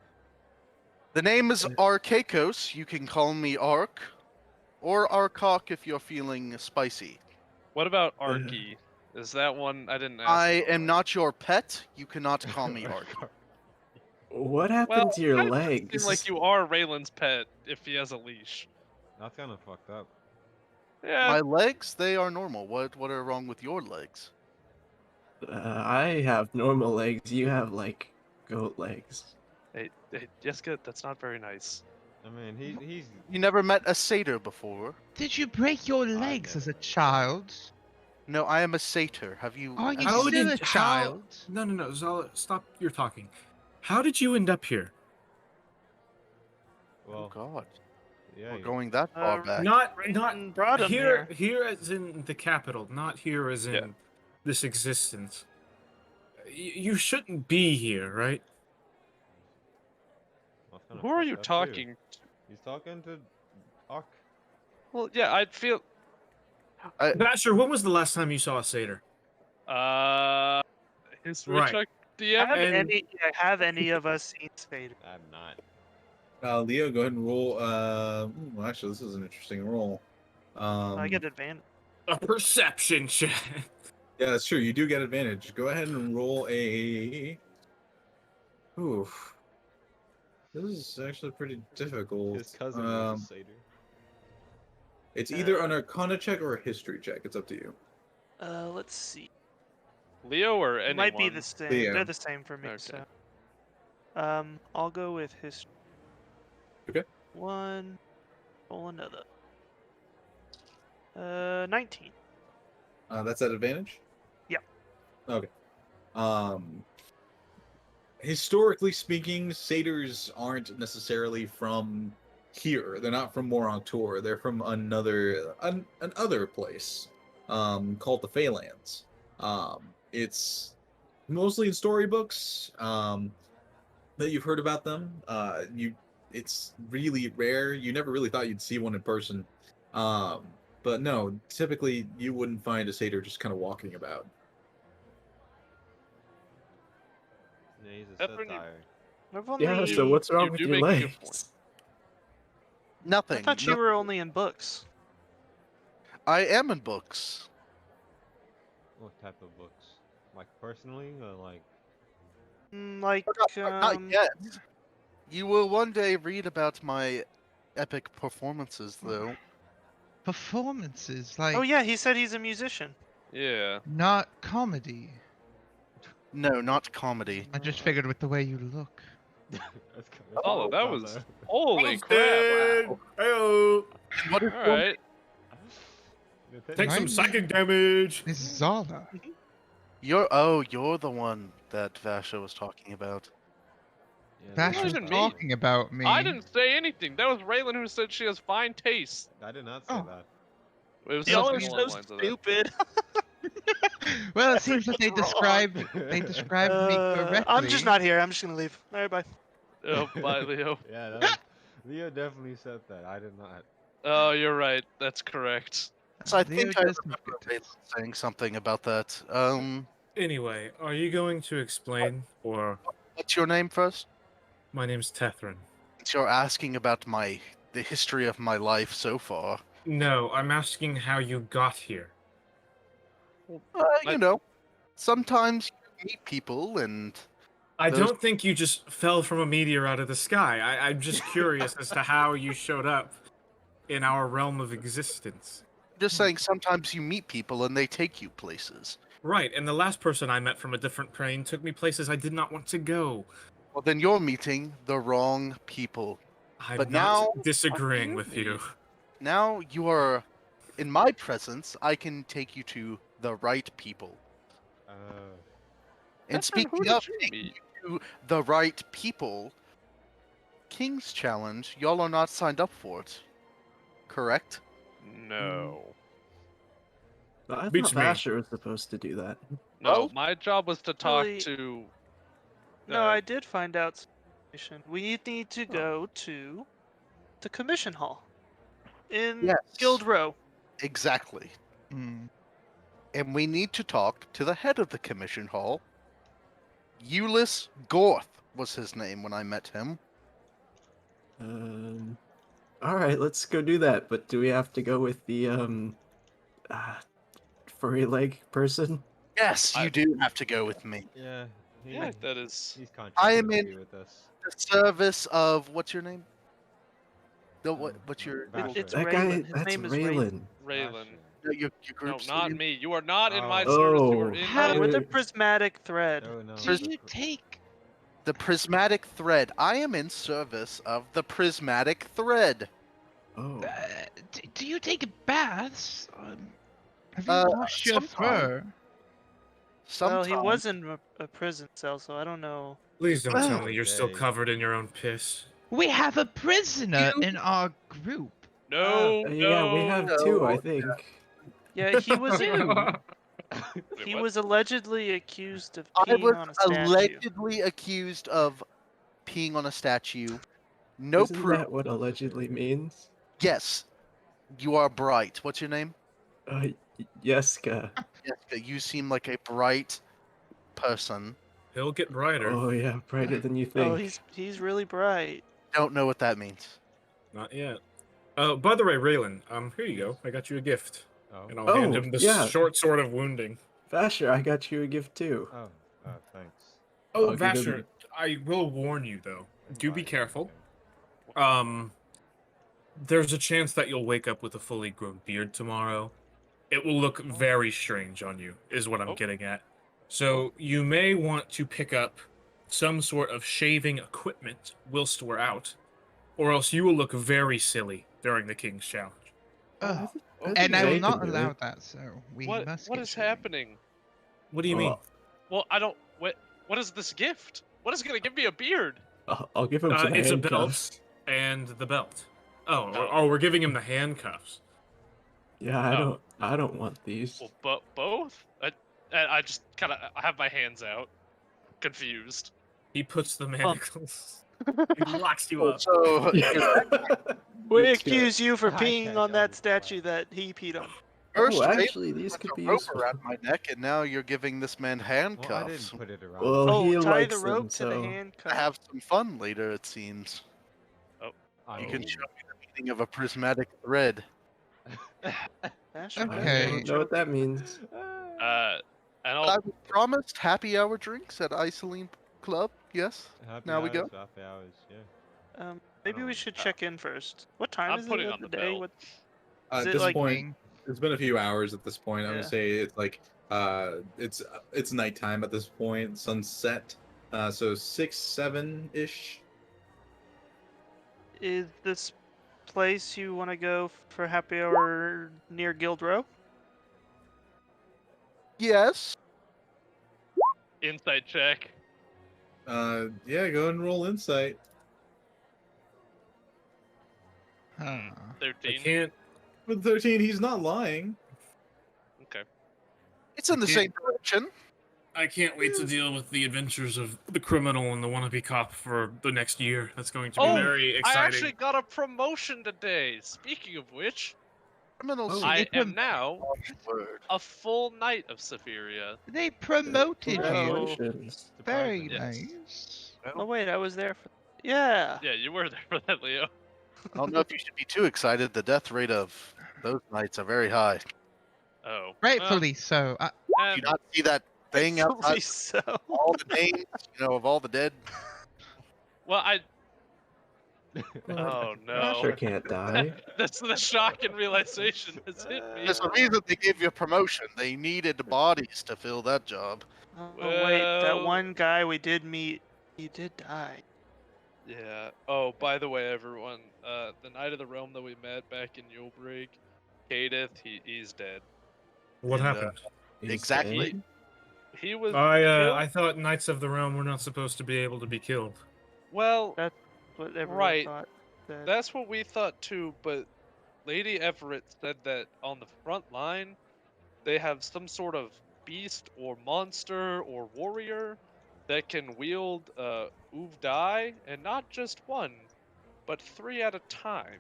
Speaker 8: The name is
Speaker 3: Uh,
Speaker 8: Arkakos. You can call me Ark, or Arkok if you're feeling spicy.
Speaker 4: What about Arky? Is that one I didn't ask?
Speaker 8: I
Speaker 4: about
Speaker 8: am
Speaker 4: that.
Speaker 8: not your pet. You cannot call me Ark.
Speaker 2: What
Speaker 4: Well,
Speaker 2: happened to your
Speaker 4: kind of does
Speaker 2: legs?
Speaker 4: seem like you are Raylan's pet if he has a leash.
Speaker 6: That's kind of fucked up.
Speaker 4: Yeah.
Speaker 8: My legs, they are normal. What are wrong with your legs?
Speaker 2: I have normal legs. You have like goat legs.
Speaker 4: Hey, Jessica, that's not very nice.
Speaker 6: I mean, he's.
Speaker 8: You never met a satyr before?
Speaker 7: Did you break your legs as a child?
Speaker 8: No, I am a satyr. Have you?
Speaker 7: Are you
Speaker 8: have
Speaker 3: How
Speaker 8: you-
Speaker 7: still a
Speaker 3: did how?
Speaker 7: child?
Speaker 3: No, Zala, stop your talking. How did you end up here?
Speaker 8: Oh
Speaker 6: Well,
Speaker 8: God,
Speaker 6: yeah.
Speaker 8: we're going that far back.
Speaker 3: Not
Speaker 5: Raylan brought him
Speaker 3: here.
Speaker 5: here.
Speaker 3: Here as in the capital, not here as in
Speaker 4: Yeah.
Speaker 3: this existence. You shouldn't be here, right?
Speaker 6: That's kinda
Speaker 4: Who are
Speaker 6: fucked
Speaker 4: you
Speaker 6: up, too.
Speaker 4: talking?
Speaker 6: He's talking to Ark.
Speaker 4: Well, yeah, I'd feel.
Speaker 3: Basher, when was the last time you saw a satyr?
Speaker 4: History
Speaker 3: Right.
Speaker 4: check DM.
Speaker 5: Have any of us seen Spader?
Speaker 6: I'm not.
Speaker 1: Leo, go ahead and roll. Well, actually, this is an interesting roll.
Speaker 5: I get advantage.
Speaker 3: A perception check.
Speaker 1: Yeah, that's true. You do get advantage. Go ahead and roll a. Oof. This is actually pretty difficult.
Speaker 6: His cousin was a satyr.
Speaker 1: It's either an Arcana check or a History check. It's up to you.
Speaker 5: Let's see.
Speaker 4: Leo or
Speaker 5: It
Speaker 4: anyone?
Speaker 5: might be the same.
Speaker 1: Leo.
Speaker 5: They're the same for me.
Speaker 4: Okay.
Speaker 5: So, I'll go with history.
Speaker 1: Okay.
Speaker 5: One. Roll another. 19.
Speaker 1: That's at advantage?
Speaker 5: Yeah.
Speaker 1: Okay. Historically speaking, satyrs aren't necessarily from here. They're not from Morank'Tur. They're from another place called the Phalanx. It's mostly in storybooks that you've heard about them. It's really rare. You never really thought you'd see one in person. But no, typically you wouldn't find a satyr just kind of walking about.
Speaker 6: Yeah, he's a
Speaker 4: Definitely-
Speaker 6: satire.
Speaker 5: I've only...
Speaker 2: Yeah. So what's wrong
Speaker 4: You
Speaker 2: with
Speaker 4: do
Speaker 2: your
Speaker 4: make a good point.
Speaker 2: legs?
Speaker 8: Nothing.
Speaker 5: I thought you were only in books.
Speaker 8: I am in books.
Speaker 6: What type of books? Like personally, or like?
Speaker 5: Like,
Speaker 8: Not yet. You will one day read about my epic performances, though.
Speaker 7: Performances, like
Speaker 5: oh yeah, he said he's a musician.
Speaker 4: Yeah.
Speaker 7: not comedy.
Speaker 8: No, not comedy.
Speaker 7: I just figured with the way you look.
Speaker 6: That's
Speaker 4: Oh, that was
Speaker 6: kinda-
Speaker 4: holy crap! Wow.
Speaker 3: Heyo.
Speaker 8: What is
Speaker 4: All right.
Speaker 3: Take some
Speaker 7: Mine-
Speaker 3: psychic damage.
Speaker 7: It's Zala.
Speaker 8: you're the one that Vasha was talking about.
Speaker 6: Yeah,
Speaker 7: Bash
Speaker 6: that's
Speaker 7: was
Speaker 4: wasn't
Speaker 6: fine.
Speaker 4: me.
Speaker 7: talking about me.
Speaker 4: I didn't say anything. That was Raylan who said she has fine taste.
Speaker 6: I did not say
Speaker 7: Oh.
Speaker 6: that.
Speaker 4: It was
Speaker 5: Y'all
Speaker 4: something
Speaker 5: are
Speaker 4: along
Speaker 5: so
Speaker 4: the lines of that.
Speaker 5: stupid.
Speaker 7: Well, it seems that they
Speaker 5: Everything's
Speaker 7: described me correctly.
Speaker 5: I'm just not here. I'm just gonna leave. All right, bye.
Speaker 4: Oh, bye, Leo.
Speaker 6: Yeah, that was, Leo definitely said that. I did not.
Speaker 4: Oh, you're right. That's correct.
Speaker 8: So I
Speaker 7: Leo
Speaker 8: think I
Speaker 7: does
Speaker 8: remember
Speaker 7: have good
Speaker 8: Raylan
Speaker 7: taste.
Speaker 8: saying something about that.
Speaker 3: Anyway, are you going to explain, or
Speaker 8: What's your name first?
Speaker 3: my name's Tethrin?
Speaker 8: You're asking about the history of my life so far.
Speaker 3: No, I'm asking how you got here.
Speaker 8: You know, sometimes you meet people and
Speaker 3: I
Speaker 8: Those-
Speaker 3: don't think you just fell from a meteor out of the sky. I'm just curious as to how you showed up in our realm of existence.
Speaker 8: just saying sometimes you meet people and they take you places.
Speaker 3: Right, and the last person I met from a different plane took me places I did not want to go.
Speaker 8: Well, then you're meeting the wrong people.
Speaker 3: I'm
Speaker 8: But
Speaker 3: not
Speaker 8: now-
Speaker 3: disagreeing with you.
Speaker 8: Now you are in my presence. I can take you to the right people. And
Speaker 4: Tethrin, who
Speaker 8: speaking
Speaker 4: did
Speaker 8: of
Speaker 4: you
Speaker 8: taking
Speaker 4: meet?
Speaker 8: you to the right people, King's Challenge, y'all are not signed up for it. Correct?
Speaker 4: No.
Speaker 2: I
Speaker 3: Beats
Speaker 2: thought
Speaker 3: me.
Speaker 2: Vasher was supposed to do that.
Speaker 4: No,
Speaker 8: Well,
Speaker 4: my job was to talk
Speaker 5: Really-
Speaker 4: to.
Speaker 5: No,
Speaker 4: uh,
Speaker 5: I did find out some information. We need to go to the commission hall in
Speaker 8: Yes.
Speaker 5: Guild Row.
Speaker 8: Exactly.
Speaker 7: Hmm.
Speaker 8: And we need to talk to the head of the commission hall. Ulyss Gorth was his name when I met him.
Speaker 2: All right, let's go do that. But do we have to go with the furry leg person?
Speaker 8: Yes, you
Speaker 4: I-
Speaker 8: do have to go with me.
Speaker 6: Yeah.
Speaker 4: Yeah, that is.
Speaker 6: He's
Speaker 8: I am
Speaker 6: contracted to
Speaker 8: in-
Speaker 6: be with us.
Speaker 8: The service of what's your name? The
Speaker 6: Um,
Speaker 8: what's your
Speaker 6: Vasher.
Speaker 5: It's
Speaker 2: That
Speaker 5: Raylan.
Speaker 2: guy,
Speaker 5: His
Speaker 2: that's
Speaker 5: name is
Speaker 2: Raylan.
Speaker 4: Raylan.
Speaker 8: no, your
Speaker 4: No,
Speaker 8: group's
Speaker 4: not
Speaker 8: name?
Speaker 4: me. You are not in my
Speaker 6: Oh.
Speaker 4: service. You are
Speaker 2: Oh,
Speaker 4: in.
Speaker 7: How-
Speaker 5: We're the
Speaker 2: Hey.
Speaker 5: prismatic thread.
Speaker 6: Oh no.
Speaker 7: Do you take?
Speaker 8: The prismatic thread. I am in service of the prismatic thread.
Speaker 2: Oh,
Speaker 7: Do you take baths? Have you washed your
Speaker 8: sometime.
Speaker 7: fur?
Speaker 5: Well,
Speaker 8: Sometimes.
Speaker 5: he was in a prison cell, so I don't know.
Speaker 3: Please don't tell
Speaker 8: Oh,
Speaker 3: me you're still
Speaker 6: okay.
Speaker 3: covered in your own piss.
Speaker 7: We have a prisoner in our group.
Speaker 4: No,
Speaker 2: yeah, we have two, I
Speaker 8: no.
Speaker 2: think.
Speaker 5: Yeah, he was
Speaker 7: Ew.
Speaker 4: Wait,
Speaker 5: he
Speaker 4: what?
Speaker 5: was allegedly accused of
Speaker 8: I
Speaker 5: peeing
Speaker 8: was
Speaker 5: on a statue.
Speaker 8: allegedly accused of peeing on a statue. No
Speaker 2: Isn't
Speaker 8: proof.
Speaker 2: that what allegedly means?
Speaker 8: Yes. You are bright. What's your name?
Speaker 2: Yeska.
Speaker 8: Jessica, you seem like a bright person.
Speaker 3: He'll get brighter.
Speaker 2: Oh yeah, brighter than you think.
Speaker 5: Oh, he's really bright.
Speaker 8: Don't know what that means.
Speaker 3: Not yet. By the way, Raylan, here you go. I got you a gift.
Speaker 6: Oh.
Speaker 3: And I'll hand
Speaker 2: Oh,
Speaker 3: him the
Speaker 2: yeah.
Speaker 3: short sword of wounding.
Speaker 2: Vasher, I got you a gift too.
Speaker 6: Oh. Thanks.
Speaker 3: Oh,
Speaker 2: I'll give him-
Speaker 3: Vasher, I will warn you, though. Do be
Speaker 6: Bye.
Speaker 3: careful. There's a chance that you'll wake up with a fully grown beard tomorrow. It will look very strange on you, is what I'm
Speaker 4: Oh.
Speaker 3: getting at. So you may want to pick up some sort of shaving equipment whilst we're out, or else you will look very silly during the King's Challenge.
Speaker 7: Oh.
Speaker 2: I
Speaker 7: And
Speaker 2: think
Speaker 7: I
Speaker 2: Zay
Speaker 7: will
Speaker 2: can
Speaker 7: not
Speaker 2: do
Speaker 7: allow
Speaker 2: it.
Speaker 7: that, so we
Speaker 4: What
Speaker 7: must
Speaker 4: what
Speaker 7: get
Speaker 4: is
Speaker 7: shaving.
Speaker 4: happening?
Speaker 3: What do you mean?
Speaker 4: Well, I don't. What is this gift? What is gonna give me a beard?
Speaker 2: I'll give him some
Speaker 3: It's a
Speaker 2: handcuffs.
Speaker 3: belt and the belt. Oh,
Speaker 4: Oh.
Speaker 3: we're giving him the handcuffs.
Speaker 2: Yeah, I don't want these.
Speaker 4: Well, both. I just kind of have my hands out, confused.
Speaker 3: He puts the manacles. He locks you
Speaker 8: Oh,
Speaker 3: up.
Speaker 8: so
Speaker 5: We
Speaker 2: Let's go.
Speaker 5: accuse you for
Speaker 6: I
Speaker 5: peeing
Speaker 6: can't
Speaker 5: on that
Speaker 6: always
Speaker 5: statue
Speaker 6: lie.
Speaker 5: that he peed on.
Speaker 8: first
Speaker 2: Oh,
Speaker 8: Raylan
Speaker 2: actually, these
Speaker 8: put
Speaker 2: could
Speaker 8: a
Speaker 2: be
Speaker 8: rope
Speaker 2: useful.
Speaker 8: around my neck, and now you're giving this man
Speaker 6: Well, I
Speaker 8: handcuffs.
Speaker 6: didn't put it around.
Speaker 2: Well,
Speaker 5: Oh,
Speaker 2: he
Speaker 5: tie
Speaker 2: likes
Speaker 5: the rope
Speaker 2: them,
Speaker 5: to the
Speaker 2: so...
Speaker 5: handcuff.
Speaker 8: Have some fun later, it seems.
Speaker 6: I
Speaker 8: You can
Speaker 6: mean,
Speaker 8: show me the meaning of a prismatic thread.
Speaker 5: Asher,
Speaker 2: I
Speaker 5: that's
Speaker 7: Okay.
Speaker 2: don't know what that means.
Speaker 4: And
Speaker 8: But I
Speaker 4: I'll.
Speaker 8: was promised happy hour drinks at Isoline Club. Yes.
Speaker 6: Happy
Speaker 8: Now we
Speaker 6: hours,
Speaker 8: go.
Speaker 6: Happy hours, yeah.
Speaker 5: Maybe we should check in first. What time
Speaker 4: I'm
Speaker 5: is
Speaker 4: putting
Speaker 5: it
Speaker 4: on
Speaker 5: of
Speaker 4: the
Speaker 5: day?
Speaker 4: belt.
Speaker 5: What?
Speaker 1: At
Speaker 5: Is it
Speaker 1: this
Speaker 5: like-
Speaker 1: point, it's been a few hours at this point. I
Speaker 5: Yeah.
Speaker 1: would say it's like it's nighttime at this point, sunset. So 6-7 ish.
Speaker 5: Is this place you want to go for happy hour near Guild Row?
Speaker 8: Yes.
Speaker 4: Insight check.
Speaker 1: Yeah, go and roll insight.
Speaker 7: Huh.
Speaker 3: I
Speaker 4: 13.
Speaker 3: can't.
Speaker 1: With 13, he's not lying.
Speaker 4: Okay.
Speaker 8: It's in the
Speaker 7: Okay.
Speaker 8: same direction.
Speaker 3: I can't wait to deal with the adventures of the criminal and the wannabe cop for the next year. That's going to be
Speaker 4: Oh,
Speaker 3: very exciting.
Speaker 4: I actually got a promotion today. Speaking of which,
Speaker 8: Criminals.
Speaker 2: Oh.
Speaker 4: I
Speaker 7: They
Speaker 4: am now
Speaker 8: Word.
Speaker 4: a full knight of Sephiria.
Speaker 7: They promoted you.
Speaker 2: Congratulations.
Speaker 7: Very
Speaker 6: Surprising.
Speaker 7: nice.
Speaker 5: Oh wait, I was there for. Yeah.
Speaker 4: Yeah, you were there for that, Leo.
Speaker 8: I don't know if you should be too excited. The death rate of those knights are very high.
Speaker 4: Oh.
Speaker 7: Rightfully so.
Speaker 8: Do you not see that thing
Speaker 5: Rightfully
Speaker 8: outside?
Speaker 5: so.
Speaker 8: All the names, of all the dead.
Speaker 4: Well,
Speaker 2: Well,
Speaker 4: Oh no.
Speaker 2: Vasher can't die.
Speaker 4: That's the shock and realization has hit me.
Speaker 8: There's a reason they gave you a promotion. They needed bodies to fill that job.
Speaker 5: Oh wait, that
Speaker 4: Well-
Speaker 5: one guy we did meet, he did die.
Speaker 4: Yeah. Oh, by the way, everyone, the Knight of the Realm that we met back in Yulebrig, Kadith, he's dead.
Speaker 3: What
Speaker 8: And,
Speaker 3: happened?
Speaker 2: He's
Speaker 8: Exactly.
Speaker 2: dead?
Speaker 4: He was
Speaker 3: I
Speaker 4: killed?
Speaker 3: thought Knights of the Realm were not supposed to be able to be killed.
Speaker 4: Well,
Speaker 5: what everyone
Speaker 4: Right.
Speaker 5: thought. That
Speaker 4: That's what we thought too, but Lady Everett said that on the front line, they have some sort of beast or monster or warrior that can wield Dai, and not just one, but 3 at a time.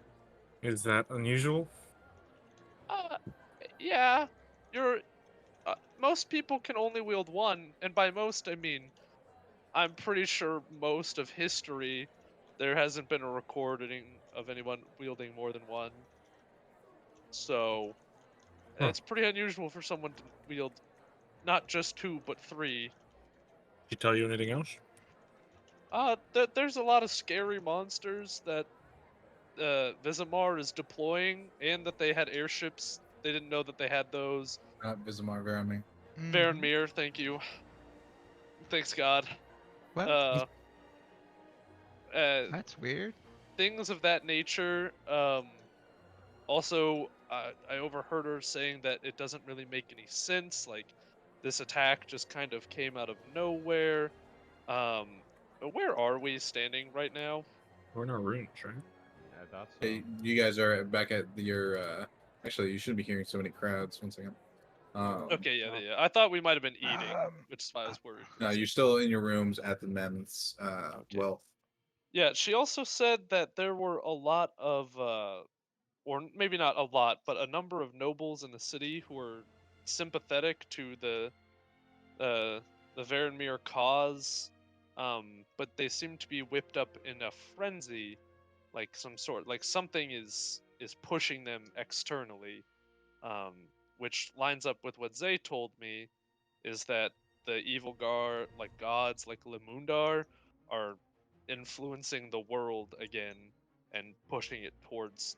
Speaker 3: Is that unusual?
Speaker 4: Uh, yeah, you're. Most people can only wield one, and by most I mean I'm pretty sure most of history there hasn't been a recording of anyone wielding more than one. So
Speaker 3: Huh.
Speaker 4: it's pretty unusual for someone to wield not just 2 but 3.
Speaker 3: Did she tell you anything else?
Speaker 4: There's a lot of scary monsters that Vizimar is deploying, and that they had airships. They didn't know that they had those.
Speaker 1: Not Vismar Verami.
Speaker 4: Varen
Speaker 7: Mhm.
Speaker 4: Mir, thank you. Thanks God.
Speaker 7: Well,
Speaker 4: Uh,
Speaker 7: that's weird.
Speaker 4: things of that nature. Also, I overheard her saying that it doesn't really make any sense. Like, this attack just kind of came out of nowhere. But where are we standing right now?
Speaker 3: We're in our rooms, right?
Speaker 6: Yeah, that's
Speaker 1: Hey, you guys are back at your. Actually, you shouldn't be hearing so many crowds. One second.
Speaker 4: Okay, yeah,
Speaker 6: oh.
Speaker 4: yeah. I thought we might have been eating,
Speaker 7: Um,
Speaker 4: which is why I was worried.
Speaker 1: No, you're still in your rooms at the men's
Speaker 4: Okay.
Speaker 1: wealth.
Speaker 4: Yeah, she also said that there were a lot of, or maybe not a lot, but a number of nobles in the city who were sympathetic to uh, the Varanmir cause, but they seem to be whipped up in a frenzy, like something is pushing them externally, um, which lines up with what Zay told me, is that the evil gods like Lemundar are influencing the world again and pushing it towards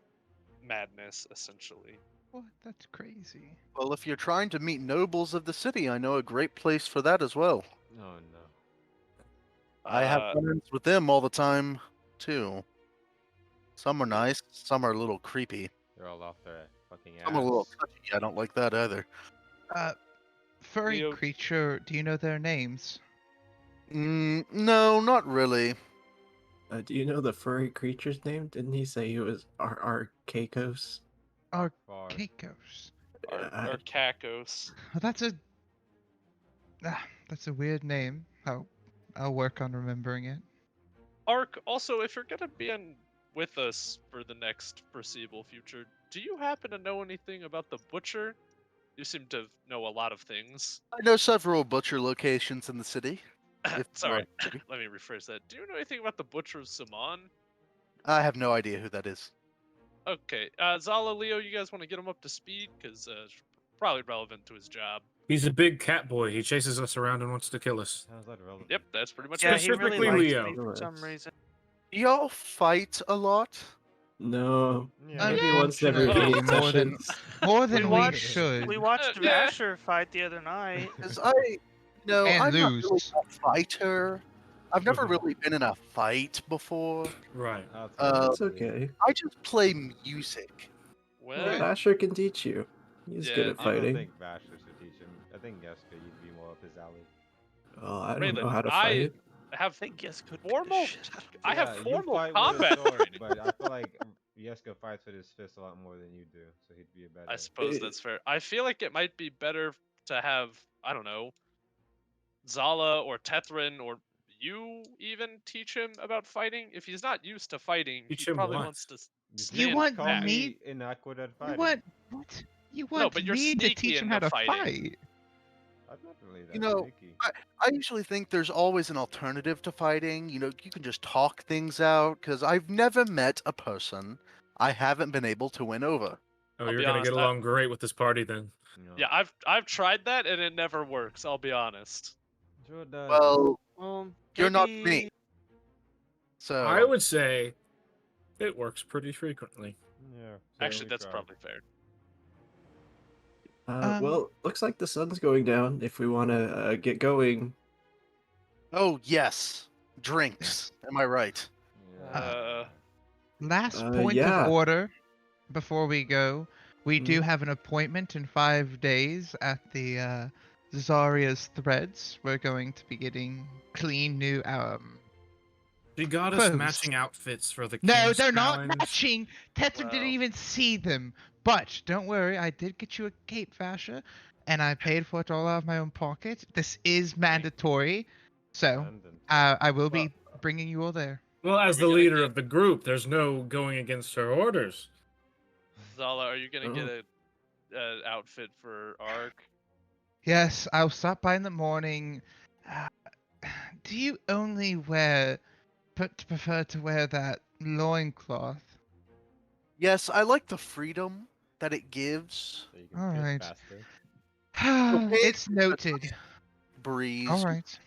Speaker 4: madness, essentially.
Speaker 7: What? That's crazy.
Speaker 8: Well, if you're trying to meet nobles of the city, I know a great place for that as well.
Speaker 6: No, no.
Speaker 8: I have
Speaker 4: Uh,
Speaker 8: run with them all the time, too. Some are
Speaker 4: Yeah.
Speaker 8: nice, some are a little creepy.
Speaker 6: They're all off their fucking
Speaker 8: Some are a little
Speaker 6: ass.
Speaker 8: touchy. I don't like that either.
Speaker 7: Furry
Speaker 4: Leo-
Speaker 7: creature, do you know their names?
Speaker 8: No, not really.
Speaker 2: Do you know the furry creature's name? Didn't he say he was Arcakos?
Speaker 6: Far.
Speaker 7: Arcakos.
Speaker 4: or Kakos.
Speaker 7: Well, that's a weird name. I'll work on remembering it.
Speaker 4: Ark, also, if you're gonna be with us for the next foreseeable future, do you happen to know anything about the butcher? You seem to know a lot of things.
Speaker 8: I know several butcher locations in the city. If
Speaker 4: Sorry,
Speaker 8: city.
Speaker 4: let me rephrase that. Do you know anything about the butcher of Saman?
Speaker 8: I have no idea who that is.
Speaker 4: Okay, Zala, Leo, you guys want to get him up to speed? Because it's probably relevant to his job.
Speaker 3: He's a big cat boy. He chases us around and wants to kill us.
Speaker 6: Sounds like relevant.
Speaker 4: Yep, that's pretty much
Speaker 5: yeah,
Speaker 4: it.
Speaker 5: he really
Speaker 3: Specifically
Speaker 5: likes
Speaker 3: Leo.
Speaker 5: me for some
Speaker 2: Nice.
Speaker 5: reason.
Speaker 8: Y'all fight a lot?
Speaker 2: No,
Speaker 6: Yeah,
Speaker 2: maybe once every
Speaker 7: Unfortunately,
Speaker 2: 8
Speaker 7: more than
Speaker 2: sessions.
Speaker 7: more than we
Speaker 5: watched-
Speaker 7: should.
Speaker 5: We watched
Speaker 4: Yeah.
Speaker 5: Vasher fight the other night.
Speaker 8: Because I'm
Speaker 7: And
Speaker 8: not really
Speaker 7: lose.
Speaker 8: a fighter. I've never really been in a fight before.
Speaker 3: Right.
Speaker 2: That's okay.
Speaker 8: I just play music.
Speaker 4: Well,
Speaker 2: Asher can teach you. He's good
Speaker 4: Yeah,
Speaker 2: at
Speaker 6: I don't
Speaker 2: fighting.
Speaker 6: think Vash should teach him. I think Yeska, you'd be more up his alley.
Speaker 2: Oh, I don't
Speaker 4: Raylan,
Speaker 2: know how to
Speaker 4: I
Speaker 2: fight.
Speaker 4: have
Speaker 5: I think yes could
Speaker 4: formal. I have
Speaker 6: you
Speaker 4: formal
Speaker 6: fight
Speaker 4: combat
Speaker 6: with a sword,
Speaker 4: training.
Speaker 6: but I feel like Yeska fights with his fist a lot more than you do, so he'd be a better.
Speaker 4: I suppose
Speaker 2: Eh,
Speaker 4: that's fair. I feel like it might be better to have, I don't know, Zala or Tethrin or you even teach him about fighting. If he's not used to fighting,
Speaker 3: Teach
Speaker 4: he
Speaker 3: him
Speaker 4: probably
Speaker 3: what?
Speaker 4: wants to
Speaker 6: You
Speaker 4: stand
Speaker 7: want
Speaker 6: call
Speaker 4: back.
Speaker 7: me-
Speaker 6: me inadequate at
Speaker 7: You
Speaker 6: fighting.
Speaker 7: want what? You
Speaker 4: No,
Speaker 7: want
Speaker 4: but you're
Speaker 7: me to
Speaker 4: sneaky
Speaker 7: teach him
Speaker 4: into
Speaker 7: how to
Speaker 4: fighting.
Speaker 7: fight?
Speaker 6: I'm not really that
Speaker 8: You know,
Speaker 6: sneaky.
Speaker 8: I usually think there's always an alternative to fighting. You can just talk things out. Because I've never met a person I haven't been able to win over.
Speaker 3: Oh,
Speaker 4: I'll
Speaker 3: you're
Speaker 4: be
Speaker 3: gonna
Speaker 4: honest,
Speaker 3: get along great with this party then.
Speaker 6: You know?
Speaker 4: Yeah, I've tried that and it never works. I'll be honest.
Speaker 6: Sure does.
Speaker 8: Well,
Speaker 5: Well,
Speaker 8: you're not
Speaker 5: maybe-
Speaker 8: me. So
Speaker 3: I would say it works pretty frequently.
Speaker 6: Yeah.
Speaker 4: Actually,
Speaker 6: certainly
Speaker 4: that's
Speaker 6: tried.
Speaker 4: probably fair.
Speaker 2: Well, looks like the sun's going down. If we want to get going,
Speaker 8: Oh yes, drinks. Am I right?
Speaker 6: Yeah.
Speaker 7: Last
Speaker 2: Uh,
Speaker 7: point
Speaker 2: yeah.
Speaker 7: of order before we go. We do
Speaker 2: Mhm.
Speaker 7: have an appointment in 5 days at the Zaria's Threads. We're going to be getting clean new
Speaker 9: She got us
Speaker 7: Clothes.
Speaker 9: matching outfits for the
Speaker 7: No,
Speaker 9: King's
Speaker 7: they're
Speaker 9: Challenge.
Speaker 7: not matching. Tetra
Speaker 4: Wow.
Speaker 7: didn't even see them. But don't worry, I did get you a cape, Vasher, and I paid for it all out of my own pocket. This is mandatory, so I will be bringing you all there.
Speaker 9: Well, as
Speaker 4: we
Speaker 9: the
Speaker 4: gonna
Speaker 9: leader
Speaker 4: get-
Speaker 9: of the group, there's no going against her orders.
Speaker 4: Zala, are you gonna
Speaker 2: Oh.
Speaker 4: get a outfit for Ark?
Speaker 7: Yes, I'll stop by in the morning. Uh, do you only prefer to wear that loincloth?
Speaker 8: Yes, I like the freedom that it gives.
Speaker 6: So you can
Speaker 7: All
Speaker 6: piss
Speaker 7: right.
Speaker 6: faster.
Speaker 7: It's noted.
Speaker 8: Breeze.
Speaker 7: All right.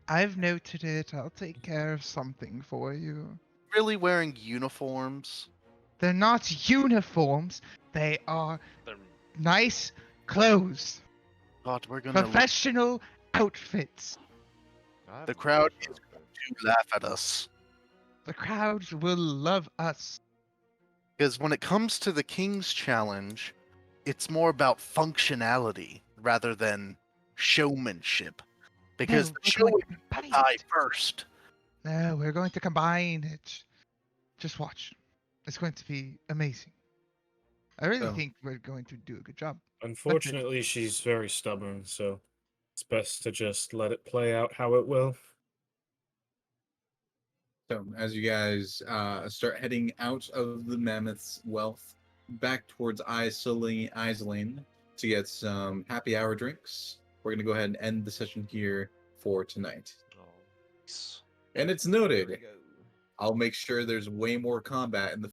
Speaker 7: I've noted it. I'll take care of something for you.
Speaker 8: Really wearing uniforms.
Speaker 7: They're not uniforms. They are
Speaker 4: They're
Speaker 7: nice clothes.
Speaker 8: God, we're gonna look,
Speaker 7: Professional outfits.
Speaker 6: I have
Speaker 8: the
Speaker 6: a
Speaker 8: crowd
Speaker 6: professional
Speaker 8: is
Speaker 6: outfit.
Speaker 8: to laugh at us.
Speaker 7: The crowds will love us.
Speaker 8: Because when it comes to the King's Challenge, it's more about functionality rather than showmanship. Because
Speaker 7: No,
Speaker 8: the
Speaker 7: we're
Speaker 8: show
Speaker 7: going
Speaker 8: will
Speaker 7: to combine
Speaker 8: die
Speaker 7: it.
Speaker 8: first.
Speaker 7: No, we're going to combine it. Just watch. It's going to be amazing. I really
Speaker 1: So-
Speaker 7: think we're going to do a good job.
Speaker 9: Unfortunately, she's very stubborn, so it's best to just let it play out how it will.
Speaker 1: So as you guys start heading out of the Mammoth's wealth, back towards Islane to get some happy hour drinks, we're gonna go ahead and end the session here for tonight.
Speaker 6: Oh,
Speaker 1: And it's
Speaker 6: there we
Speaker 1: noted,
Speaker 6: go.
Speaker 1: I'll make sure there's way more combat in the